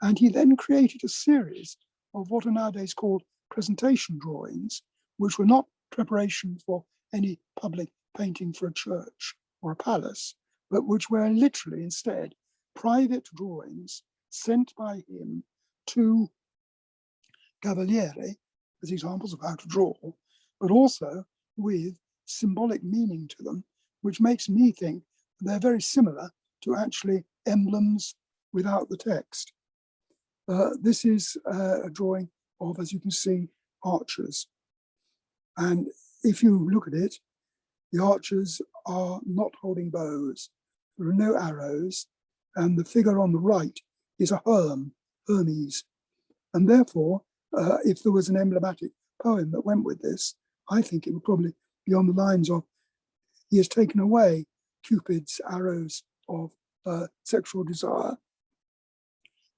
And he then created a series of what are nowadays called presentation drawings, which were not preparation for any public painting for a church or a palace, but which were literally instead private drawings sent by him to Cavalieri as examples of how to draw, but also with symbolic meaning to them, which makes me think they're very similar to actually emblems without the text. This is a drawing of, as you can see, archers. And if you look at it, the archers are not holding bows. There are no arrows, and the figure on the right is a Hermes. And therefore, if there was an emblematic poem that went with this, I think it would probably be on the lines of, he has taken away Cupid's arrows of sexual desire,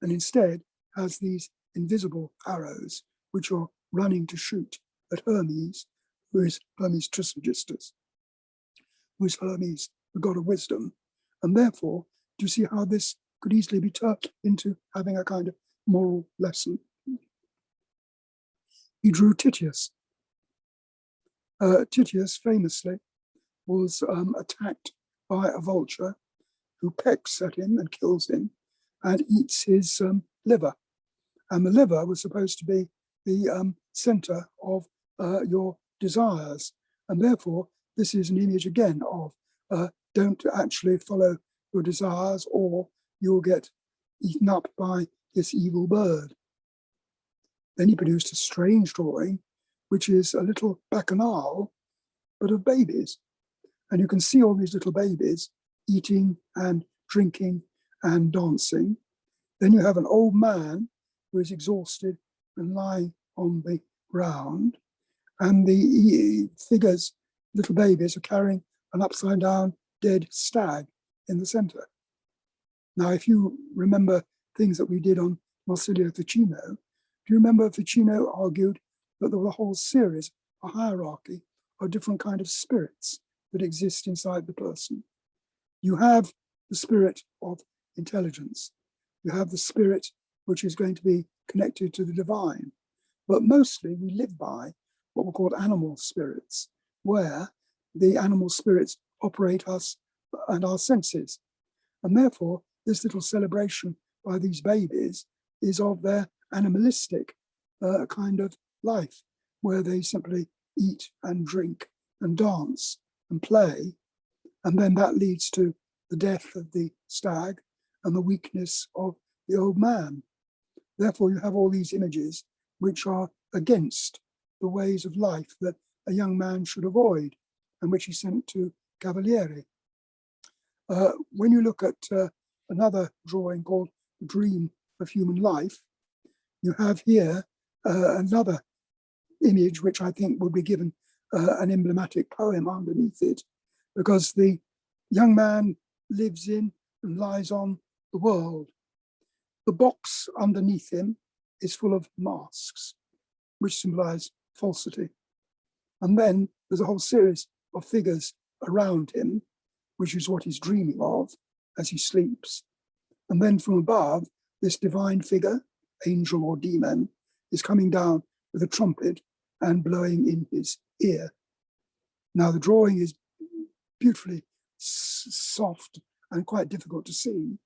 and instead has these invisible arrows which are running to shoot at Hermes, who is Hermes Trismegistus, who is Hermes, the god of wisdom. And therefore, do you see how this could easily be turned into having a kind of moral lesson? He drew Titius. Titius famously was attacked by a vulture who pecks at him and kills him and eats his liver. And the liver was supposed to be the center of your desires. And therefore, this is an image again of don't actually follow your desires or you'll get eaten up by this evil bird. Then he produced a strange drawing, which is a little bacchanal, but of babies. And you can see all these little babies eating and drinking and dancing. Then you have an old man who is exhausted and lying on the ground. And the figures, little babies, are carrying an upside down dead stag in the center. Now, if you remember things that we did on Marsilio Ficino, do you remember Ficino argued that there was a whole series, a hierarchy of different kind of spirits that exist inside the person? You have the spirit of intelligence. You have the spirit which is going to be connected to the divine. But mostly we live by what were called animal spirits, where the animal spirits operate us and our senses. And therefore, this little celebration by these babies is of their animalistic kind of life. where they simply eat and drink and dance and play. And then that leads to the death of the stag and the weakness of the old man. Therefore, you have all these images which are against the ways of life that a young man should avoid, and which he sent to Cavalieri. When you look at another drawing called The Dream of Human Life, you have here another image which I think would be given an emblematic poem underneath it, because the young man lives in and lies on the world. The box underneath him is full of masks, which symbolize falsity. And then there's a whole series of figures around him, which is what he's dreaming of as he sleeps. And then from above, this divine figure, angel or demon, is coming down with a trumpet and blowing in his ear. Now, the drawing is beautifully soft and quite difficult to see.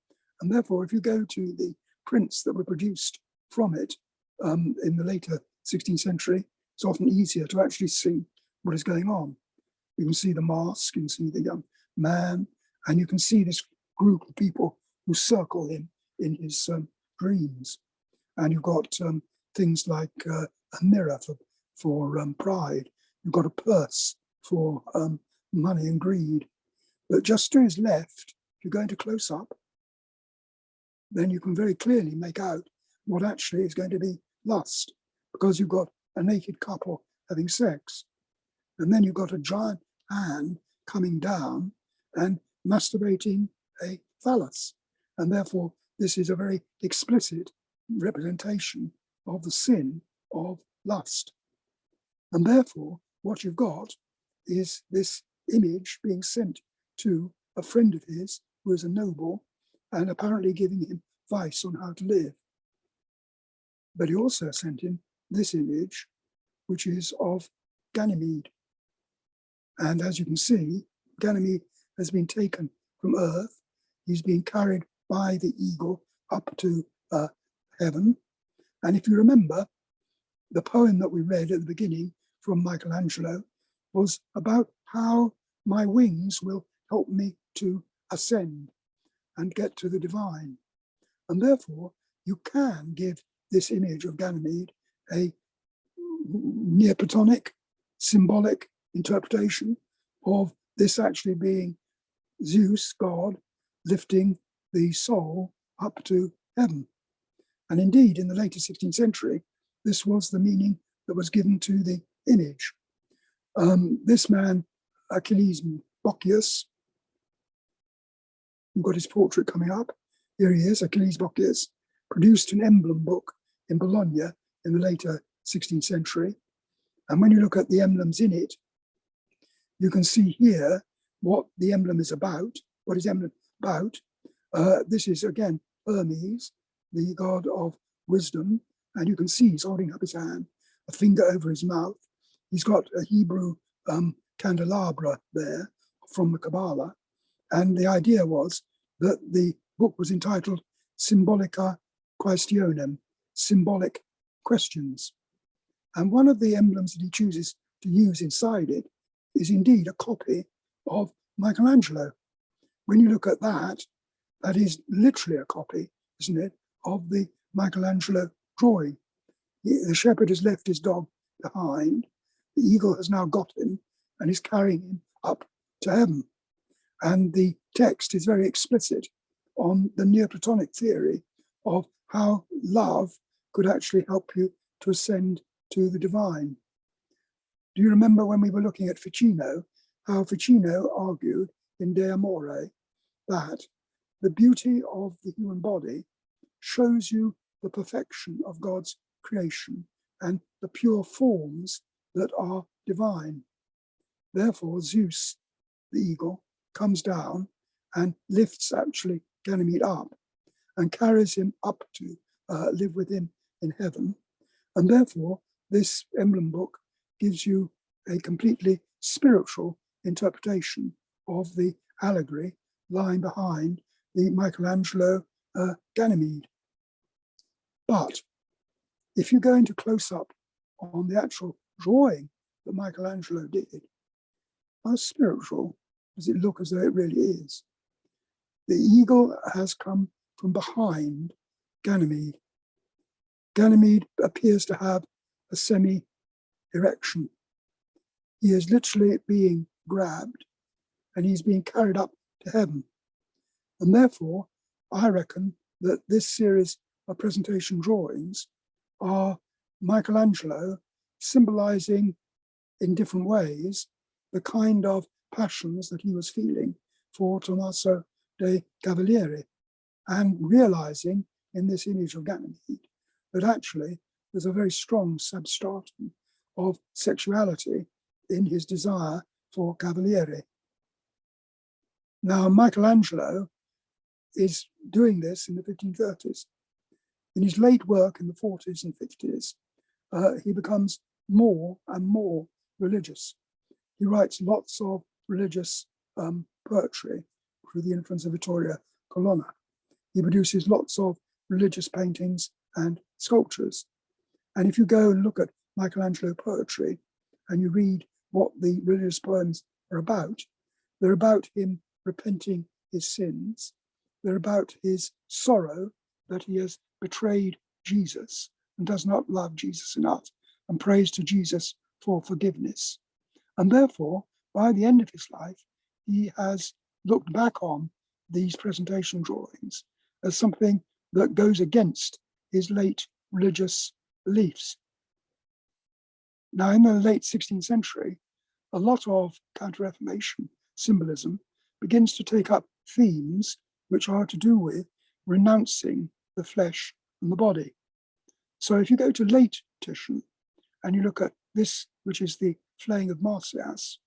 And therefore, if you go to the prints that were produced from it in the later 16th century, it's often easier to actually see what is going on. You can see the mask, you can see the young man, and you can see this group of people who circle him in his dreams. And you've got things like a mirror for pride. You've got a purse for money and greed. But just to his left, if you go into close up, then you can very clearly make out what actually is going to be lust, because you've got a naked couple having sex. And then you've got a giant hand coming down and masturbating a phallus. And therefore, this is a very explicit representation of the sin of lust. And therefore, what you've got is this image being sent to a friend of his who is a noble and apparently giving him advice on how to live. But he also sent him this image, which is of Ganymede. And as you can see, Ganymede has been taken from earth. He's being carried by the eagle up to heaven. And if you remember, the poem that we read at the beginning from Michelangelo was about how my wings will help me to ascend and get to the divine. And therefore, you can give this image of Ganymede a Neoplatonic, symbolic interpretation of this actually being Zeus, God, lifting the soul up to heaven. And indeed, in the later 16th century, this was the meaning that was given to the image. This man, Achilles Bocchius, we've got his portrait coming up. Here he is, Achilles Bocchius, produced an emblem book in Bologna in the later 16th century. And when you look at the emblems in it, you can see here what the emblem is about, what is emblem about. This is, again, Hermes, the god of wisdom. And you can see he's holding up his hand, a finger over his mouth. He's got a Hebrew candelabra there from the Kabbalah. And the idea was that the book was entitled Symbolica Questionem, symbolic questions. And one of the emblems that he chooses to use inside it is indeed a copy of Michelangelo. When you look at that, that is literally a copy, isn't it, of the Michelangelo drawing. The shepherd has left his dog behind. The eagle has now got him and is carrying him up to heaven. And the text is very explicit on the Neoplatonic theory of how love could actually help you to ascend to the divine. Do you remember when we were looking at Ficino, how Ficino argued in De Amore that the beauty of the human body shows you the perfection of God's creation and the pure forms that are divine. Therefore, Zeus, the eagle, comes down and lifts actually Ganymede up and carries him up to live with him in heaven. And therefore, this emblem book gives you a completely spiritual interpretation of the allegory lying behind the Michelangelo Ganymede. But if you go into close up on the actual drawing that Michelangelo did, how spiritual does it look as though it really is? The eagle has come from behind Ganymede. Ganymede appears to have a semi-erection. He is literally being grabbed and he's being carried up to heaven. And therefore, I reckon that this series of presentation drawings are Michelangelo symbolizing in different ways the kind of passions that he was feeling for Tommaso de Cavalieri, and realizing in this image of Ganymede that actually there's a very strong substratum of sexuality in his desire for Cavalieri. Now, Michelangelo is doing this in the 1530s. In his late work in the 40s and 50s, he becomes more and more religious. He writes lots of religious poetry through the influence of Vittoria Colonna. He produces lots of religious paintings and sculptures. And if you go and look at Michelangelo poetry and you read what the religious poems are about, they're about him repenting his sins. They're about his sorrow that he has betrayed Jesus and does not love Jesus enough, and prays to Jesus for forgiveness. And therefore, by the end of his life, he has looked back on these presentation drawings as something that goes against his late religious beliefs. Now, in the late 16th century, a lot of Counter-Reformation symbolism begins to take up themes which are to do with renouncing the flesh and the body. So if you go to late Titian and you look at this, which is the Flaying of Marsyas,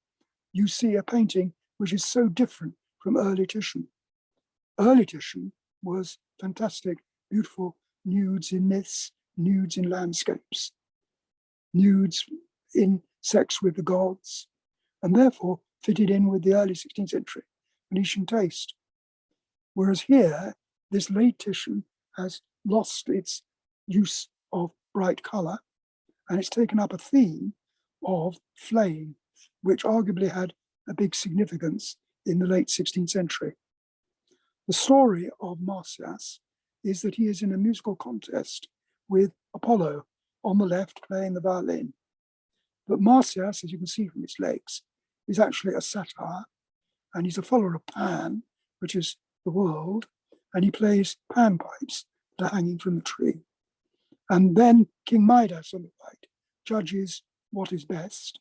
you see a painting which is so different from early Titian. Early Titian was fantastic, beautiful nudes in myths, nudes in landscapes, nudes in sex with the gods, and therefore fitted in with the early 16th century Venetian taste. Whereas here, this late Titian has lost its use of bright colour, and it's taken up a theme of flaying, which arguably had a big significance in the late 16th century. The story of Marsyas is that he is in a musical contest with Apollo on the left playing the violin. But Marsyas, as you can see from his legs, is actually a satyr, and he's a follower of Pan, which is the world, and he plays panpipes that are hanging from the tree. And then King Midas on the right judges what is best,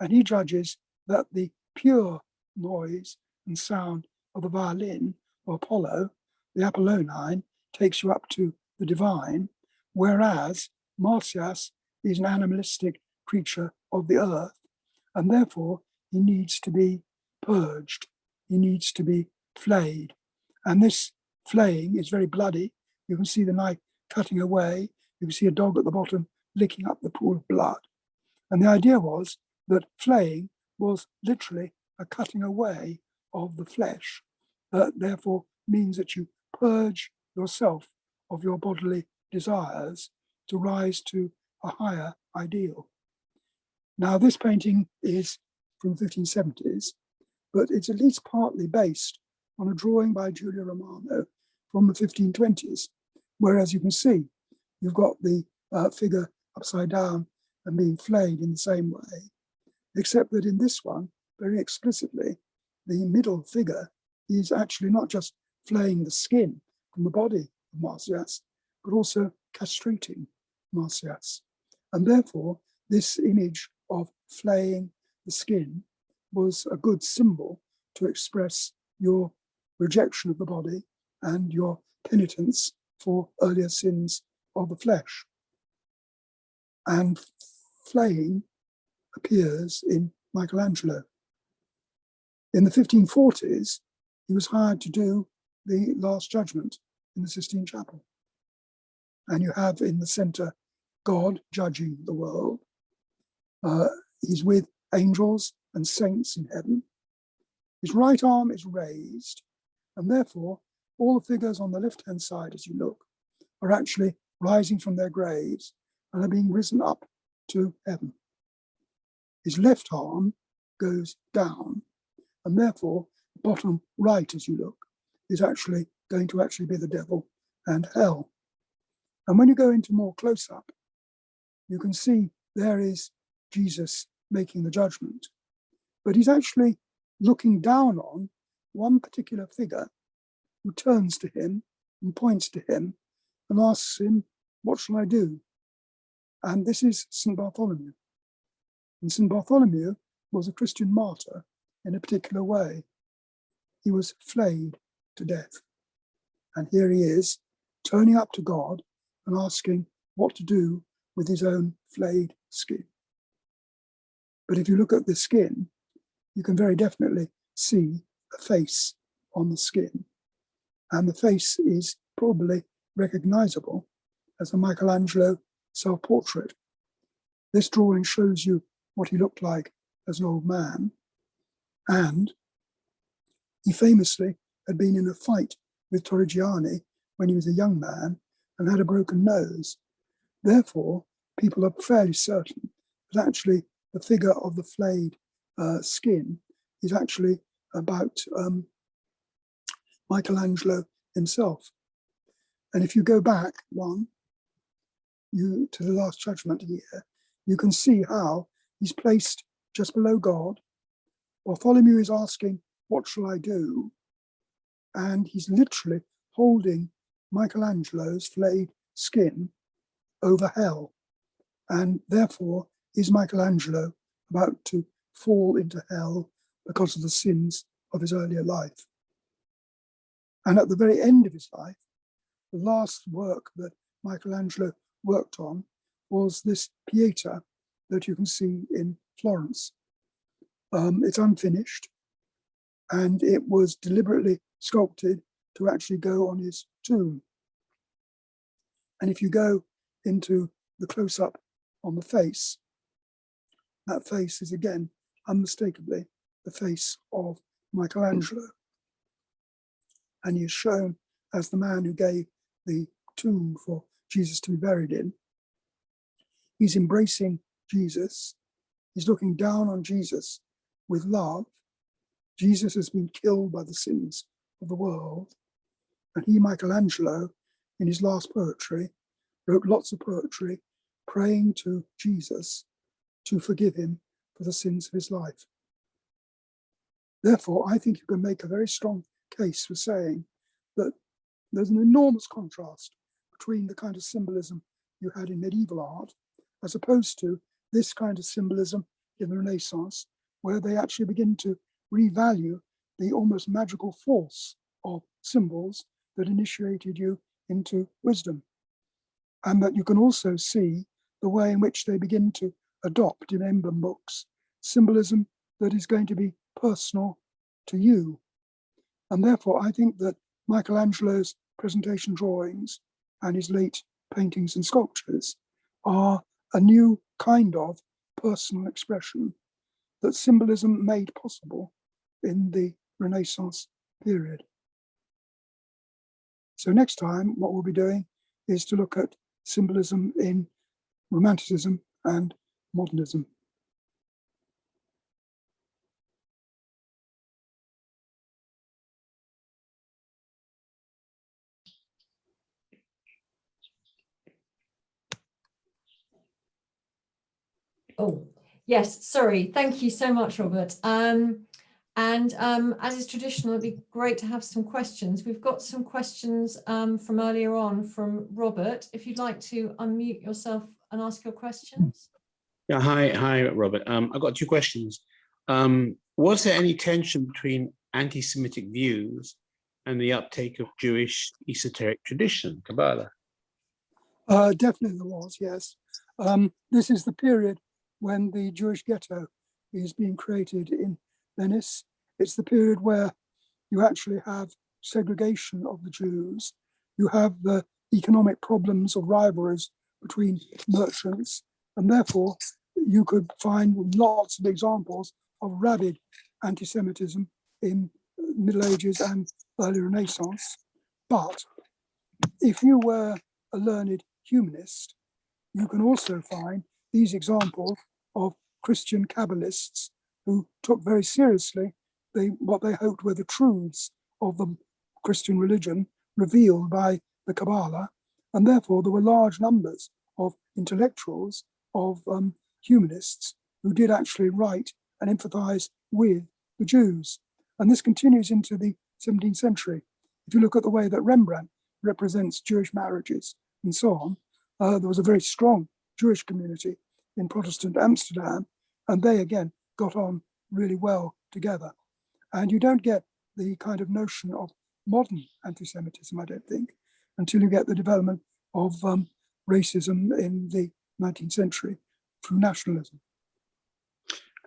and he judges that the pure noise and sound of the violin of Apollo, the Apollonine, takes you up to the divine, whereas Marsyas is an animalistic creature of the earth, and therefore he needs to be purged, he needs to be flayed. And this flaying is very bloody. You can see the knife cutting away, you can see a dog at the bottom licking up the pool of blood. And the idea was that flaying was literally a cutting away of the flesh, that therefore means that you purge yourself of your bodily desires to rise to a higher ideal. Now, this painting is from the 1570s, but it's at least partly based on a drawing by Giulio Romano from the 1520s, where, as you can see, you've got the figure upside down and being flayed in the same way, except that in this one, very explicitly, the middle figure is actually not just flaying the skin from the body of Marsyas, but also castrating Marsyas. And therefore, this image of flaying the skin was a good symbol to express your rejection of the body and your penitence for earlier sins of the flesh. And flaying appears in Michelangelo. In the 1540s, he was hired to do the Last Judgment in the Sistine Chapel. And you have in the center God judging the world. He's with angels and saints in heaven. His right arm is raised, and therefore all the figures on the left-hand side as you look are actually rising from their graves and are being risen up to heaven. his left arm goes down, and therefore bottom right as you look is actually going to actually be the devil and hell. And when you go into more close-up, you can see there is Jesus making the judgment, but he's actually looking down on one particular figure who turns to him and points to him and asks him, what shall I do? And this is St. Bartholomew. And St. Bartholomew was a Christian martyr in a particular way. He was flayed to death. And here he is, turning up to God and asking what to do with his own flayed skin. But if you look at the skin, you can very definitely see a face on the skin. And the face is probably recognizable as a Michelangelo self-portrait. This drawing shows you what he looked like as an old man. And he famously had been in a fight with Torrigiani when he was a young man and had a broken nose. Therefore, people are fairly certain that actually the figure of the flayed skin is actually about Michelangelo himself. And if you go back to the Last Judgment here, you can see how he's placed just below God. Bartholomew is asking, what shall I do? And he's literally holding Michelangelo's flayed skin over hell. And therefore, is Michelangelo about to fall into hell because of the sins of his earlier life? And at the very end of his life, the last work that Michelangelo worked on was this Pieta that you can see in Florence. It's unfinished, and it was deliberately sculpted to actually go on his tomb. And if you go into the close-up on the face, that face is again unmistakably the face of Michelangelo. And he is shown as the man who gave the tomb for Jesus to be buried in. He's embracing Jesus. He's looking down on Jesus with love. Jesus has been killed by the sins of the world. And he, Michelangelo, in his last poetry, wrote lots of poetry praying to Jesus to forgive him for the sins of his life. Therefore, I think you can make a very strong case for saying that there's an enormous contrast between the kind of symbolism you had in medieval art, as opposed to this kind of symbolism in the Renaissance, where they actually begin to revalue the almost magical force of symbols that initiated you into wisdom. And that you can also see the way in which they begin to adopt in Emblem Books symbolism that is going to be personal to you. And therefore, I think that Michelangelo's presentation drawings and his late paintings and sculptures are a new kind of personal expression that symbolism made possible in the Renaissance period. So next time, what we'll be doing is to look at symbolism in Romanticism and Modernism. Oh, yes, sorry. Thank you so much, Robert. As is traditional, it'd be great to have some questions. We've got some questions from earlier on from Robert. If you'd like to unmute yourself and ask your questions. Yeah, hi, Robert. I've got two questions. Was there any tension between anti-Semitic views and the uptake of Jewish esoteric tradition, Kabbalah? Definitely there was, yes. This is the period when the Jewish ghetto is being created in Venice. It's the period where you actually have segregation of the Jews. You have the economic problems of rivalries between merchants, and therefore you could find lots of examples of rabid anti-Semitism in Middle Ages and early Renaissance. But if you were a learned humanist, you can also find these examples of Christian Kabbalists who took very seriously what they hoped were the truths of the Christian religion revealed by the Kabbalah, and therefore there were large numbers of intellectuals, of humanists, who did actually write and empathize with the Jews. And this continues into the 17th century. If you look at the way that Rembrandt represents Jewish marriages and so on, there was a very strong Jewish community in Protestant Amsterdam, and they again got on really well together. And you don't get the kind of notion of modern anti-Semitism, I don't think, until you get the development of racism in the 19th century through nationalism.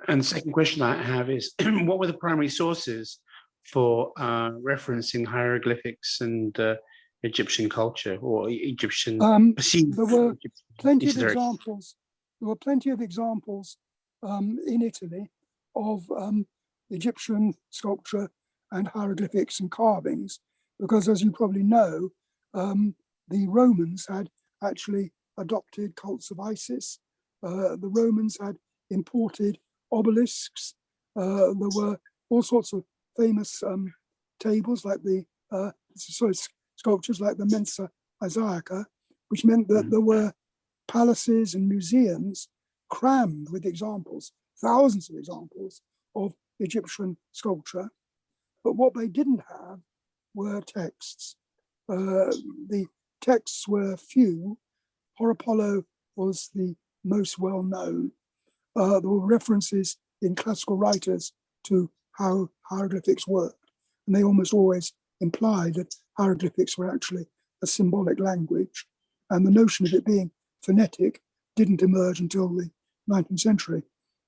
And the second question I have is, what were the primary sources for referencing hieroglyphics and Egyptian culture or Egyptian perceived? There were plenty of esoteric? examples. There were plenty of examples in Italy of Egyptian sculpture and hieroglyphics and carvings, because as you probably know, the Romans had actually adopted cults of Isis. The Romans had imported obelisks. There were all sorts of famous tables like the sculptures like the Mensa Isaica, which meant that there were palaces and museums crammed with examples, thousands of examples of Egyptian sculpture. But what they didn't have were texts. The texts were few. Horapollo was the most well known. There were references in classical writers to how hieroglyphics worked, and they almost always implied that hieroglyphics were actually a symbolic language, and the notion of it being phonetic didn't emerge until the 19th century.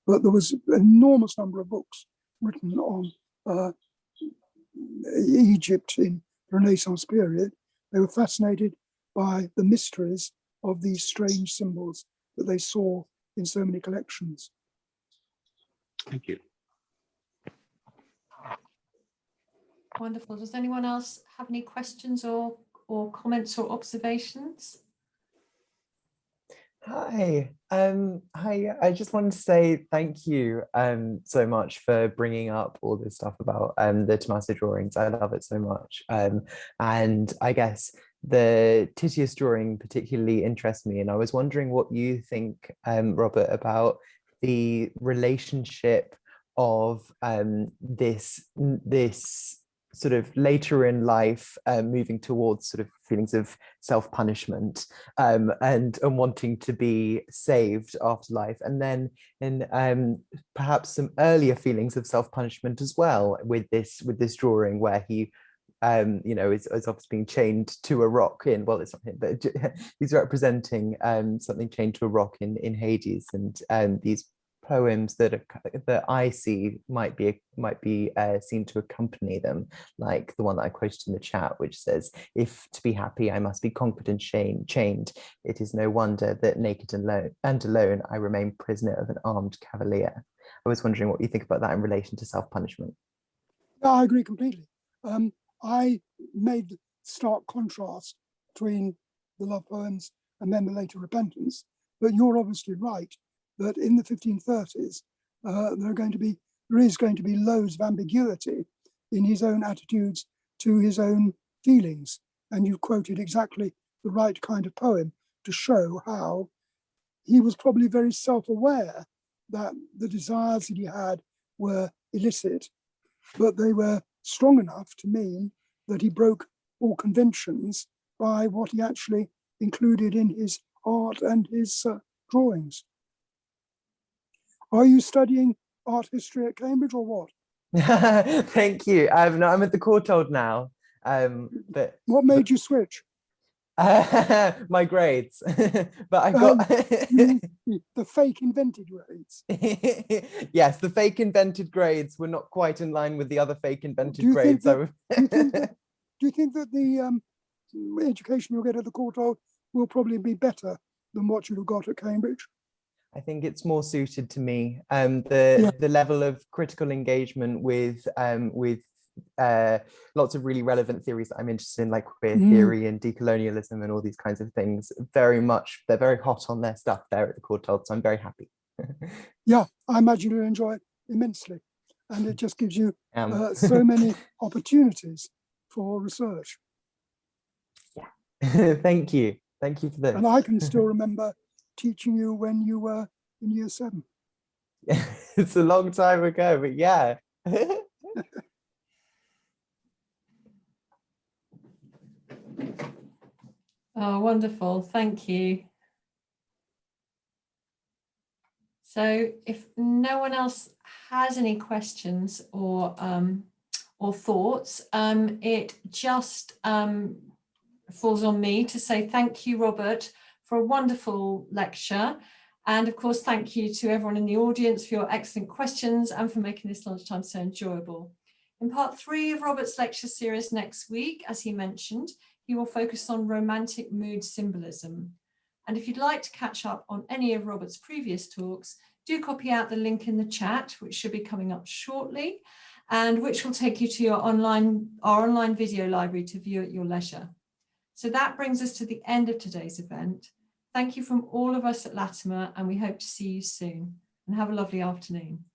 But there was an enormous number of books written on Egypt in the Renaissance period. They were fascinated by the mysteries of these strange symbols that they saw in so many collections. Thank you. Wonderful. Does anyone else have any questions or comments or observations? Hi. Hi. I just wanted to say thank you so much for bringing up all this stuff about the Tommaso drawings. I love it so much. And I guess the Titius drawing particularly interests me. And I was wondering what you think, Robert, about the relationship of this sort of later in life, moving towards sort of feelings of self-punishment and wanting to be saved after life, and then in perhaps some earlier feelings of self-punishment as well with this drawing where he is obviously being chained to a rock in, well, it's not him, but he's representing something chained to a rock in Hades, and these poems that I see might be seen to accompany them, like the one that I quoted in the chat, which says, "If to be happy I must be conquered and chained, it is no wonder that naked and alone I remain prisoner of an armed cavalier." I was wondering what you think about that in relation to self-punishment. No, I agree completely. I made the stark contrast between the love poems and then the later repentance, but you're obviously right that in the 1530s, there is going to be loads of ambiguity in his own attitudes to his own feelings. And you quoted exactly the right kind of poem to show how he was probably very self-aware that the desires that he had were illicit, but they were strong enough to mean that he broke all conventions by what he actually included in his art and his drawings. Are you studying art history at Cambridge or what? Thank you. No, I'm at the Courtauld now. But what made you switch? My grades, but I got the fake invented grades. Yes, the fake invented grades were not quite in line with the other fake invented grades. Do you think that the education you'll get at the Courtauld will probably be better than what you'd have got at Cambridge? I think it's more suited to me. The level of critical engagement with lots of really relevant theories that I'm interested in, like queer theory and decolonialism and all these kinds of things. They're very hot on their stuff there at the Courtauld, so I'm very happy. Yeah, I imagine you'll enjoy it immensely. And it just gives you Um, so many opportunities for research. Thank you. Thank you for this. And I can still remember teaching you when you were in year 7. It's a long time ago, but yeah. Oh, wonderful. Thank you. So if no one else has any questions or thoughts, it just falls on me to say thank you, Robert, for a wonderful lecture. And of course, thank you to everyone in the audience for your excellent questions and for making this lunchtime so enjoyable. In part 3 of Robert's lecture series next week, as he mentioned, he will focus on romantic mood symbolism. And if you'd like to catch up on any of Robert's previous talks, do copy out the link in the chat, which should be coming up shortly, and which will take you to our online video library to view at your leisure. So that brings us to the end of today's event. Thank you from all of us at Latimer, and we hope to see you soon. And have a lovely afternoon.